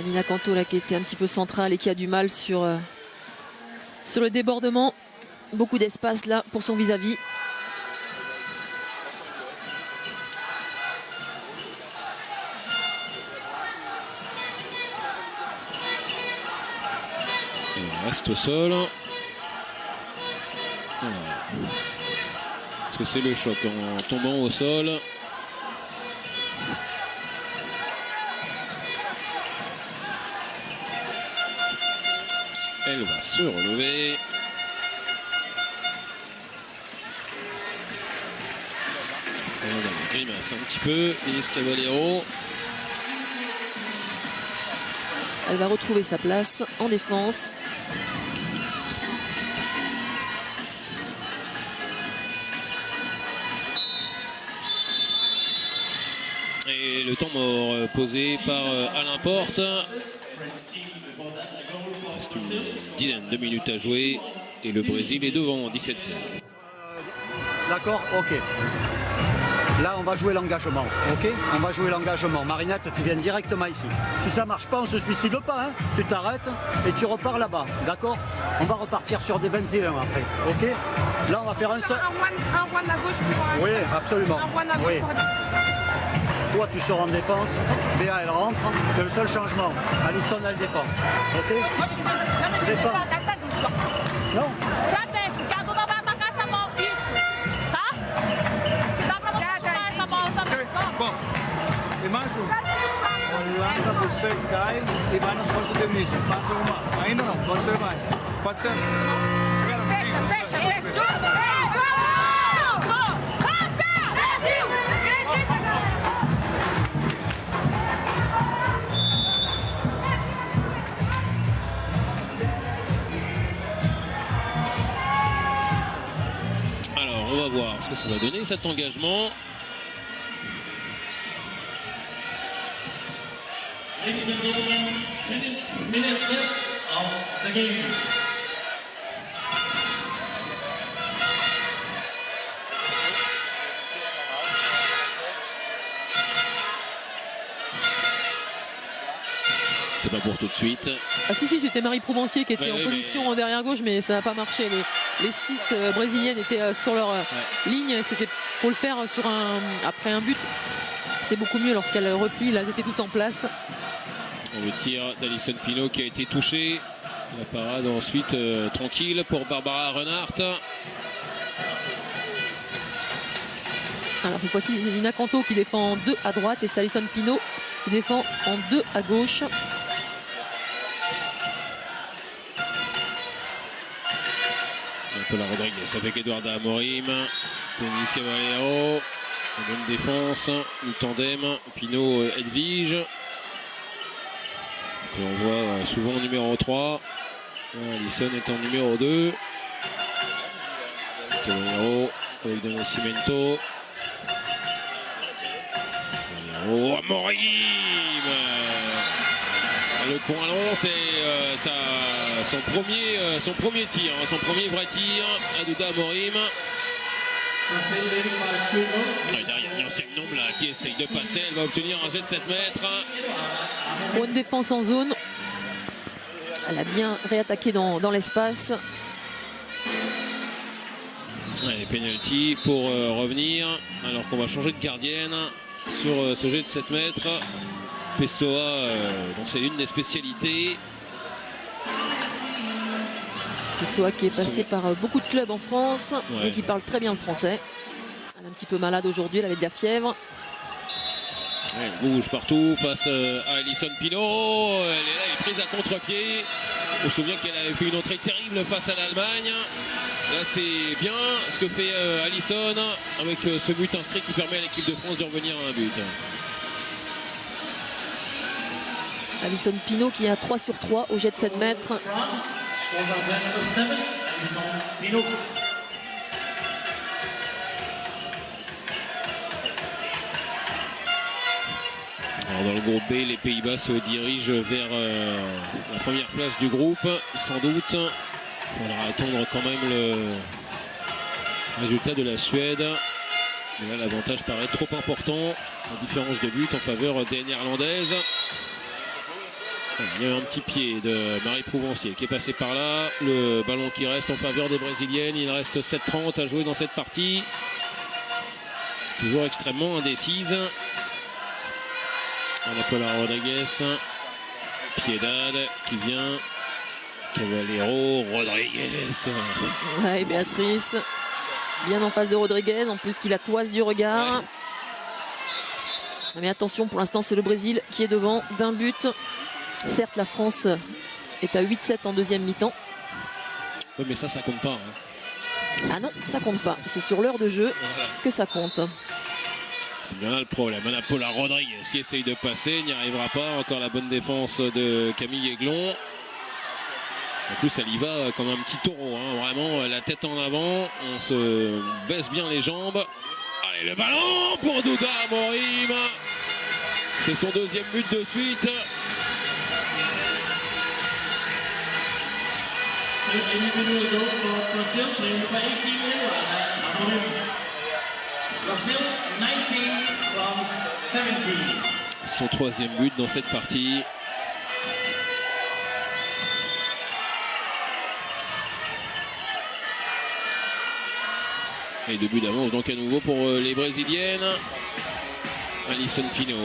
Nina Canto là qui était un petit peu centrale et qui a du mal sur le débordement. Beaucoup d'espace là pour son vis-à-vis. Elle reste au sol. Est-ce que c'est le choc en tombant au sol? Elle va se relever. Elle grimace un petit peu. Denise Cavallero. Elle va retrouver sa place en défense. Et le temps mort posé par Alain Porte. Il reste une dizaine de minutes à jouer et le Brésil est devant 17-16. D'accord, ok. Là, on va jouer l'engagement, ok? On va jouer l'engagement. Marinette, tu viens directement ici. Si ça marche pas, on se suicide pas, hein? Tu t'arrêtes et tu repars là-bas, d'accord? On va repartir sur des 21 après, ok? Là, on va faire un seul... Un one à gauche pour... Oui, absolument. Un one à gauche Oui. pour... Toi, tu sors en défense, Béa, elle rentre, c'est le seul changement. Alisson, elle défend, ok? Moi, je suis pas... Non, mais je Défends. suis pas l'attaque, donc je sors. Non? Pra dentro, que a Duda vai atacar essa bola. Isso. Tá? Dá pra você chutar essa bola também. Bom, e mais um. Holanda, você cai e vai nas costas do Dionísio. Faça uma. Ainda não, você vai. Pode ser? Espera um pouquinho. Fecha, fecha. Chuta. Gol! Passa! Brasil! Acredita, galera. Alors, on va voir ce que ça va donner cet engagement. Ladies and gentlemen, 10 minutes left of the game. C'est pas pour tout de suite. Ah si, c'était Marie Prouvancier qui était en position en derrière gauche, mais ça n'a pas marché. Les 6 brésiliennes étaient sur leur ligne. C'était pour le faire sur après un but. C'est beaucoup mieux lorsqu'elle replie. Là, elles étaient toutes en place. Le tir d'Alisson Pinault qui a été touché. La parade ensuite tranquille pour Barbara Renard. Alors cette fois-ci, c'est Nina Canto qui défend en 2 à droite et c'est Alisson Pinault qui défend en 2 à gauche. Paula Rodriguez avec Eduarda Amorim. Denis Caballero. Bonne défense. Le tandem. Pinault Edwige. Et on voit souvent au numéro 3. Alisson est en numéro 2. Caballero avec de Nascimento. Oh, Amorim! Le coin long, c'est son premier tir, son premier vrai tir à Duda Amorim. Derrière, il y a Ancienne Nombre là qui essaye de passer, elle va obtenir un jet de 7 mètres. Bonne défense en zone. Elle a bien réattaqué dans l'espace. Allez, penalty pour revenir, alors qu'on va changer de gardienne sur ce jet de 7 mètres. Pessoa, donc c'est l'une des spécialités. Pessoa qui est passé par beaucoup de clubs en France et qui parle très bien le français. Elle est un petit peu malade aujourd'hui, elle avait de la fièvre. Elle bouge partout face à Alisson Pinault. Elle est là, elle est prise à contre-pied. On se souvient qu'elle avait fait une entrée terrible face à l'Allemagne. Là, c'est bien ce que fait Alisson avec ce but inscrit qui permet à l'équipe de France de revenir à un but. Alisson Pinault qui est à 3 sur 3 au jet de 7 mètres. Alors dans le groupe B, les Pays-Bas se dirigent vers la première place du groupe, sans doute. Il faudra attendre quand même le résultat de la Suède. Mais là, l'avantage paraît trop important. La différence de but en faveur des Néerlandaises. Il y a un petit pied de Marie Prouvancier qui est passé par là. Le ballon qui reste en faveur des Brésiliennes. Il reste 7:30 à jouer dans cette partie. Toujours extrêmement indécise. On a Paula Rodriguez. Piedad qui vient. Caballero, Rodriguez. Ouais, Béatrice. Bien en face de Rodriguez. En plus qu'il a toise du regard. Ouais. Mais attention, pour l'instant, c'est le Brésil qui est devant d'un but. Certes, la France est à 8-7 en deuxième mi-temps. Oui, mais ça compte pas. Hein. Ah non, ça compte pas. C'est sur l'heure de jeu que ça compte. C'est bien là le problème. On a Paula Rodriguez qui essaye de passer, n'y arrivera pas. Encore la bonne défense de Camille Aiglon. En plus, elle y va comme un petit taureau. Hein. Vraiment, la tête en avant. On se baisse bien les jambes. Allez, le ballon pour Duda Amorim. C'est son deuxième but de suite. Brazil 19, France 17. Son 3e but dans cette partie. Et 2 buts d'avance donc à nouveau pour les Brésiliennes. Alison Pino.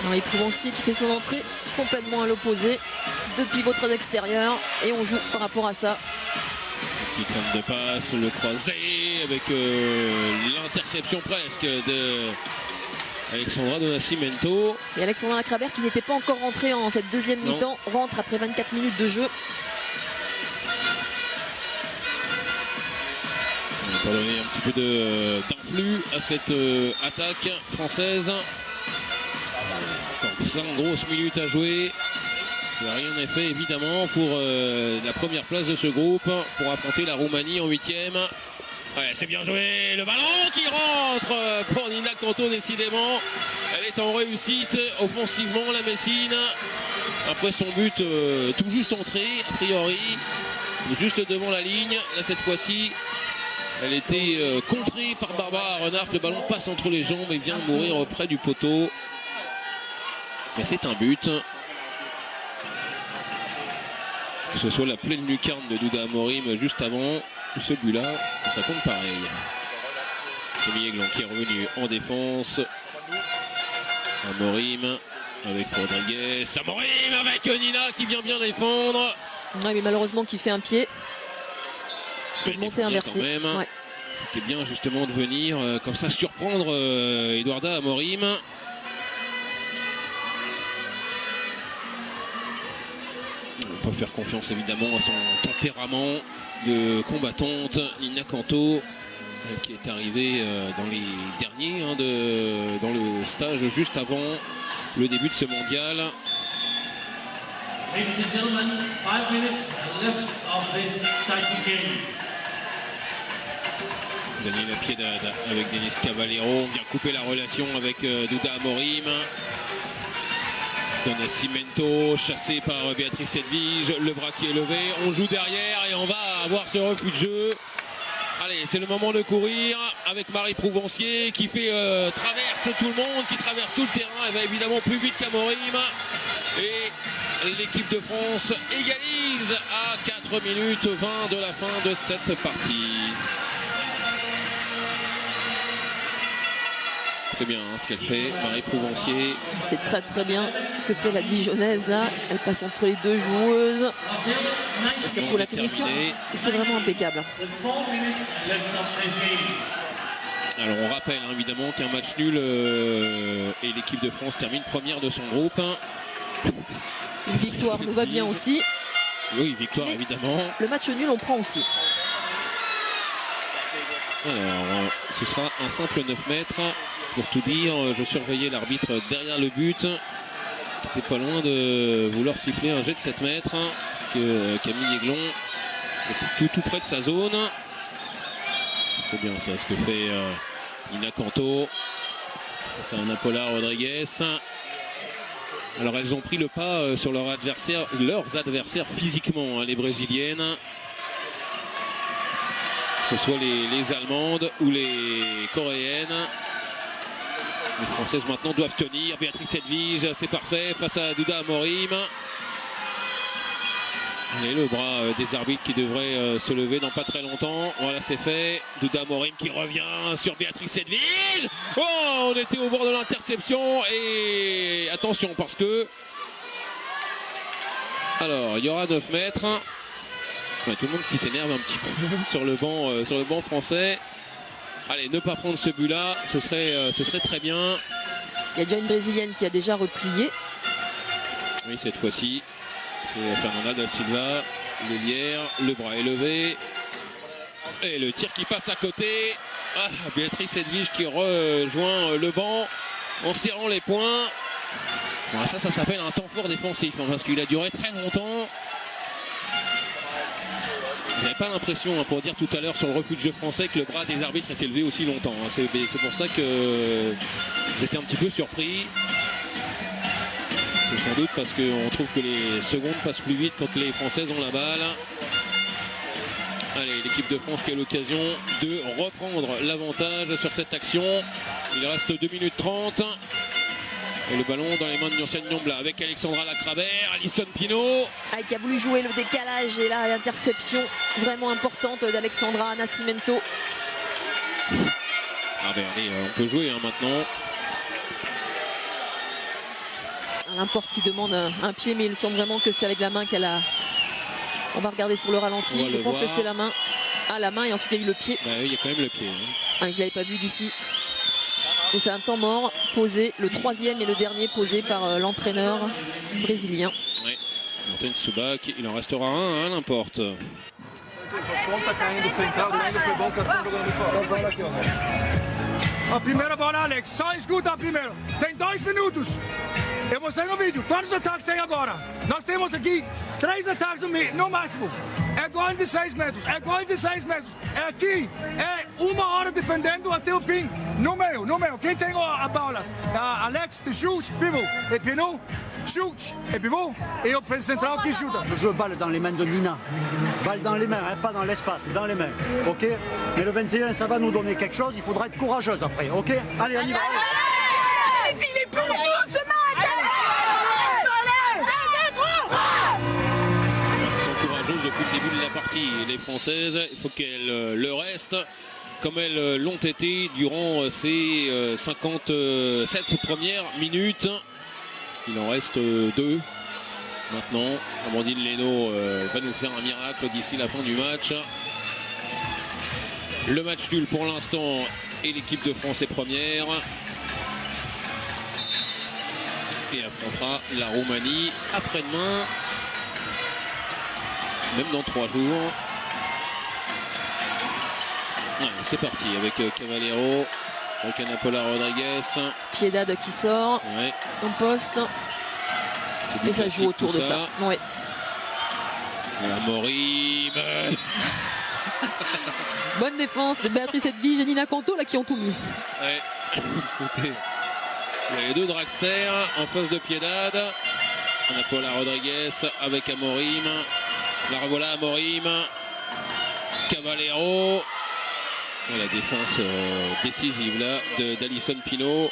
Marie Prouvancier qui fait son entrée complètement à l'opposé. 2 pivots très extérieurs et on joue par rapport à ça. Petite trame de passe, le croisé avec l'interception presque de Alexandra Do Nascimento. Et Alexandra Lacrabert qui n'était pas encore rentrée en cette deuxième mi-temps rentre après 24 minutes de jeu. On va pas donner un petit peu d'influx à cette attaque française. 5 grosses minutes à jouer. Rien n'est fait évidemment pour la première place de ce groupe pour affronter la Roumanie en 8e. Ouais, c'est bien joué, le ballon qui rentre pour Nina Canto décidément. Elle est en réussite offensivement la Messine. Après son but tout juste entré a priori, juste devant la ligne. Là cette fois-ci elle était contrée par Barbara Renard. Le ballon passe entre les jambes et vient mourir près du poteau. Mais c'est un but. Que ce soit la pleine lucarne de Douda Amorim juste avant ce but-là, ça compte pareil. Camille Aiglon qui est revenu en défense. Amorim avec Rodriguez. Amorim avec Nina qui vient bien défendre. Ouais, mais malheureusement qui fait un pied. C'est monté inversé. Ouais. C'était bien justement de venir comme ça surprendre Eduarda Amorim. On peut faire confiance évidemment à son tempérament de combattante. Nina Canto qui est arrivée dans les derniers dans le stage juste avant le début de ce mondial. Ladies and gentlemen, 5 minutes left of this exciting game. Daniel Piedade avec Denis Cavallero. On vient couper la relation avec Douda Amorim. Do Nascimento chassé par Béatrice Edvige. Le bras qui est levé. On joue derrière et on va avoir ce refus de jeu. Allez, c'est le moment de courir avec Marie Prouvancier qui fait traverse tout le monde, qui traverse tout le terrain. Elle va évidemment plus vite qu'Amorim. Et l'équipe de France égalise à 4 minutes 20 de la fin de cette partie. C'est bien ce qu'elle fait, Marie Prouvancier. C'est très très bien ce que fait la Dijonnaise là. Elle passe entre les deux joueuses. Et surtout la finition, c'est vraiment impeccable. Alors on rappelle évidemment qu'un match nul et l'équipe de France termine première de son groupe. Une victoire nous va bien aussi. Oui, victoire mais évidemment. Le match nul on prend aussi. Alors ce sera un simple 9 mètres. Pour tout dire, je surveillais l'arbitre derrière le but. Qui n'était pas loin de vouloir siffler un jet de 7 mètres. Que Camille Aiglon est tout près de sa zone. C'est bien ça ce que fait Nina Canto. C'est un Paula Rodriguez. Alors elles ont pris le pas sur leurs adversaires physiquement, les Brésiliennes. Que ce soit les Allemandes ou les Coréennes. Les Françaises maintenant doivent tenir. Béatrice Edvige, c'est parfait face à Douda Amorim. Allez, le bras des arbitres qui devrait se lever dans pas très longtemps. Voilà, c'est fait. Douda Amorim qui revient sur Béatrice Edvige. Oh, on était au bord de l'interception. Et attention parce que... Alors, il y aura 9 mètres. Ouais, tout le monde qui s'énerve un petit peu sur le banc français. Allez, ne pas prendre ce but-là, ce serait très bien. Il y a déjà une Brésilienne qui a déjà replié. Oui, cette fois-ci, c'est Fernanda da Silva, l'ailière, le bras est levé. Et le tir qui passe à côté. Ah, Béatrice Edvige qui rejoint le banc en serrant les poings. Bon, ça s'appelle un temps fort défensif, parce qu'il a duré très longtemps. J'avais pas l'impression, pour dire tout à l'heure sur le refus de jeu français, que le bras des arbitres était levé aussi longtemps. C'est pour ça que j'étais un petit peu surpris. C'est sans doute parce qu'on trouve que les secondes passent plus vite quand les Françaises ont la balle. Allez, l'équipe de France qui a l'occasion de reprendre l'avantage sur cette action. Il reste 2 minutes 30. Et le ballon dans les mains de Nursen Nyombla avec Alexandra Lacravère, Alison Pinault. Qui a voulu jouer le décalage et là l'interception vraiment importante d'Alexandra Nascimento. Ah ben allez, on peut jouer maintenant. L'importe qui demande un pied, mais il semble vraiment que c'est avec la main qu'elle a. On va regarder sur le ralenti. Je pense que c'est la main. Ah, la main et ensuite il y a eu le pied. Bah oui, il y a quand même le pied. Ah, je ne l'avais pas vu d'ici. Et c'est un temps mort posé, le 3e et le dernier posé par l'entraîneur brésilien. Oui, Martin Subac, il en restera un, hein, n'importe. A primeira bola, Alex. Só escuta a primeira. Tem 2 minutos. Eu mostrei no vídeo. Quantos ataques tem agora? Nós temos aqui 3 ataques no máximo. É gol de 6 metros. É gol de 6 metros. É aqui. É 1 hora defendendo até o fim. No meio, no meio. Quem tem a bola? Alex, de chute, pivot. Et Pinot, chute. Et pivot. Et o central qui chuta. Je joue balle dans les mains de Nina. Balle dans les mains, hein, pas dans l'espace, dans les mains. Ok. Mais le 21, ça va nous donner quelque chose. Il faudra être courageuse après. Ok. Allez, on y va. Allez, il est pour nous ce match. Elles sont courageuses depuis le début de la partie. Les Françaises, il faut qu'elles le restent comme elles l'ont été durant ces 57 premières minutes. Il en reste 2. Maintenant, Amandine Leno va nous faire un miracle d'ici la fin du match. Le match nul pour l'instant et l'équipe de France est première. Et affrontera la Roumanie après-demain, même dans 3 jours. Ouais, c'est parti avec Cavallero, avec Ana Paula Rodriguez. Piedade qui sort, Ouais. en poste. Et ça joue autour de ça. Ouais. Amorim. Bonne défense de Béatrice Edvige et Nina Canto là, qui ont tout mis. Ouais. Écoutez, il y a les 2 dragsters en face de Piedade. Ana Paula Rodriguez avec Amorim. La revoilà Amorim. Cavallero. Et la défense décisive là d'Alison Pinault.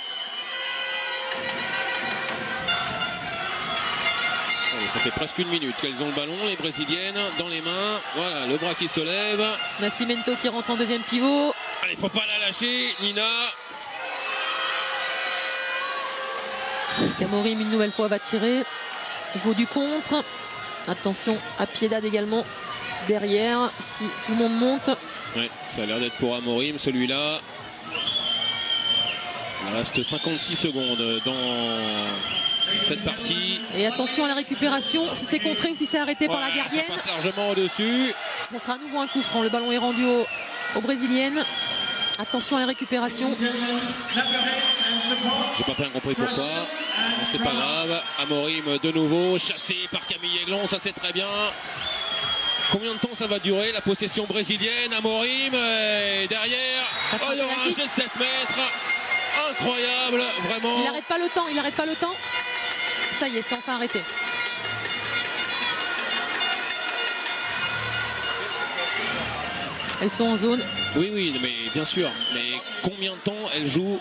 Ça fait presque 1 minute qu'elles ont le ballon, les Brésiliennes, dans les mains. Voilà, le bras qui se lève. Nascimento qui rentre en 2e pivot. Allez, faut pas la lâcher, Nina. Est-ce qu'Amorim une nouvelle fois va tirer? Il faut du contre. Attention à Piedade également derrière, si tout le monde monte. Ouais, ça a l'air d'être pour Amorim, celui-là. Il reste 56 secondes dans cette partie. Et attention à la récupération, si c'est contré ou si c'est arrêté par la gardienne. Ça passe largement au-dessus. Ça sera à nouveau un coup franc. Le ballon est rendu aux Brésiliennes. Attention à la récupération. J'ai pas bien compris pourquoi. C'est pas grave. Amorim de nouveau, chassé par Camille Aiglon, ça c'est très bien. Combien de temps ça va durer la possession brésilienne? Amorim derrière. Oh, il y aura un jet de 7 mètres. Incroyable, vraiment. Il n'arrête pas le temps, il n'arrête pas le temps. Ça y est, c'est enfin arrêté. Elles sont en zone. Oui, oui, mais bien sûr. Mais combien de temps elles jouent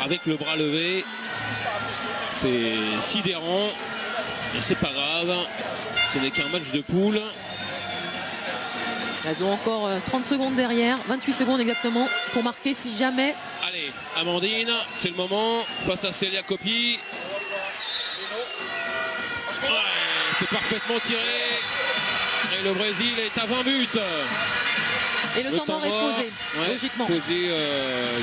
avec le bras levé? C'est sidérant. Mais c'est pas grave. Ce n'est qu'un match de poule. Elles ont encore 30 secondes derrière, 28 secondes exactement pour marquer si jamais. Allez, Amandine, c'est le moment face à Célia Coppi. Ouais, c'est parfaitement tiré. Et le Brésil est à 20 buts. Et le temps mort est posé, logiquement. Posé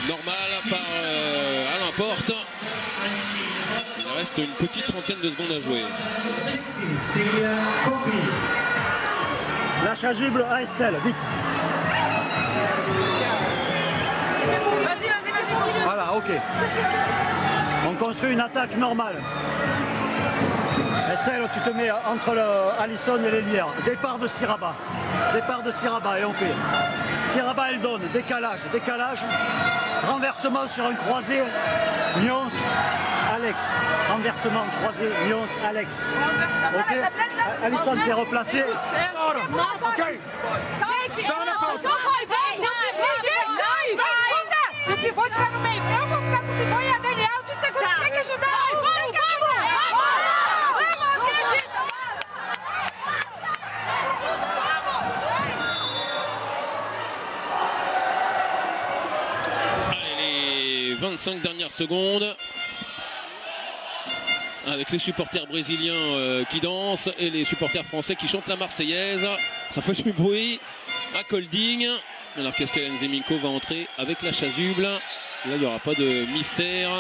normal par Alain Porte. Il reste une petite trentaine de secondes à jouer. La chasuble à Estelle, vite. Vas-y. Voilà, ok. On construit une attaque normale. Estelle, tu te mets entre Alison et l'Elière. Départ de Siraba. Départ de Siraba et on fait. Siraba, elle donne. Décalage. Renversement sur un croisé. Nyons. Alex. Renversement, croisé, Nyons, Alex. Ok. Alisson qui est replacé. Se o pivô estiver no meio, eu vou ficar com o pivô e a Daniel de segundo. Você tem que ajudar! Tem que ajudar! Vamos, acredita! Allez, les 25 dernières secondes. Avec les supporters brésiliens qui dansent et les supporters français qui chantent la Marseillaise. Ça fait du bruit à Kolding. Alors qu'Estellen Zeminko va entrer avec la chasuble. Là, il n'y aura pas de mystère.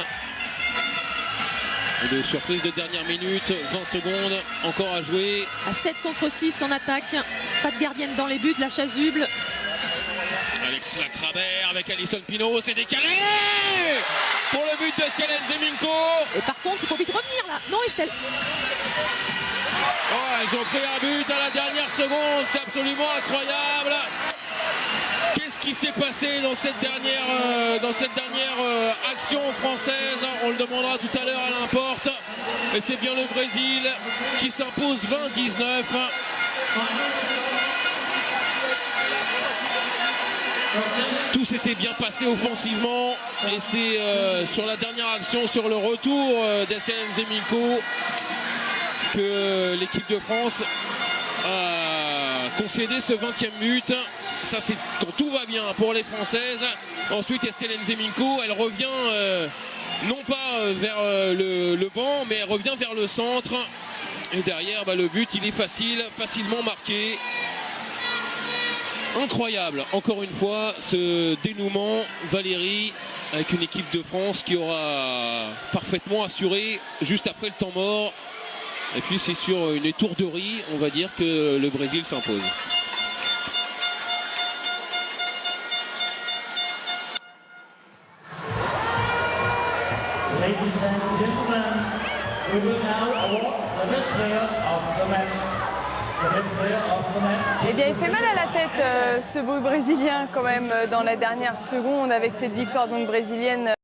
Et de surprise de dernière minute. 20 secondes encore à jouer. À 7 contre 6 en attaque. Pas de gardienne dans les buts, la chasuble. Alex Lacrabert avec Alison Pino. C'est décalé pour le but d'Estellen Zeminko. Et par contre, il faut vite revenir là. Non, Estelle. Oh, ils ont pris un but à la dernière seconde. C'est absolument incroyable. Qu'est-ce qui s'est passé dans cette dernière action française? On le demandera tout à l'heure à l'importe. Et c'est bien le Brésil qui s'impose 20-19. Tout s'était bien passé offensivement. Et c'est sur la dernière action, sur le retour d'Estellen Zeminko, que l'équipe de France a concédé ce 20e but. Ça, c'est quand tout va bien pour les Françaises. Ensuite, Estellen Zeminko, elle revient non pas vers le banc, mais elle revient vers le centre. Et derrière, le but, il est facilement marqué. Incroyable, encore une fois, ce dénouement. Valérie, avec une équipe de France qui aura parfaitement assuré juste après le temps mort. Et puis c'est sur une étourderie, on va dire, que le Brésil s'impose. Ladies and gentlemen, we will now award the best player of the match. The best player of the match. Eh bien, il fait mal à la tête, ce beau Brésilien, quand même, dans la dernière seconde, avec cette victoire donc brésilienne.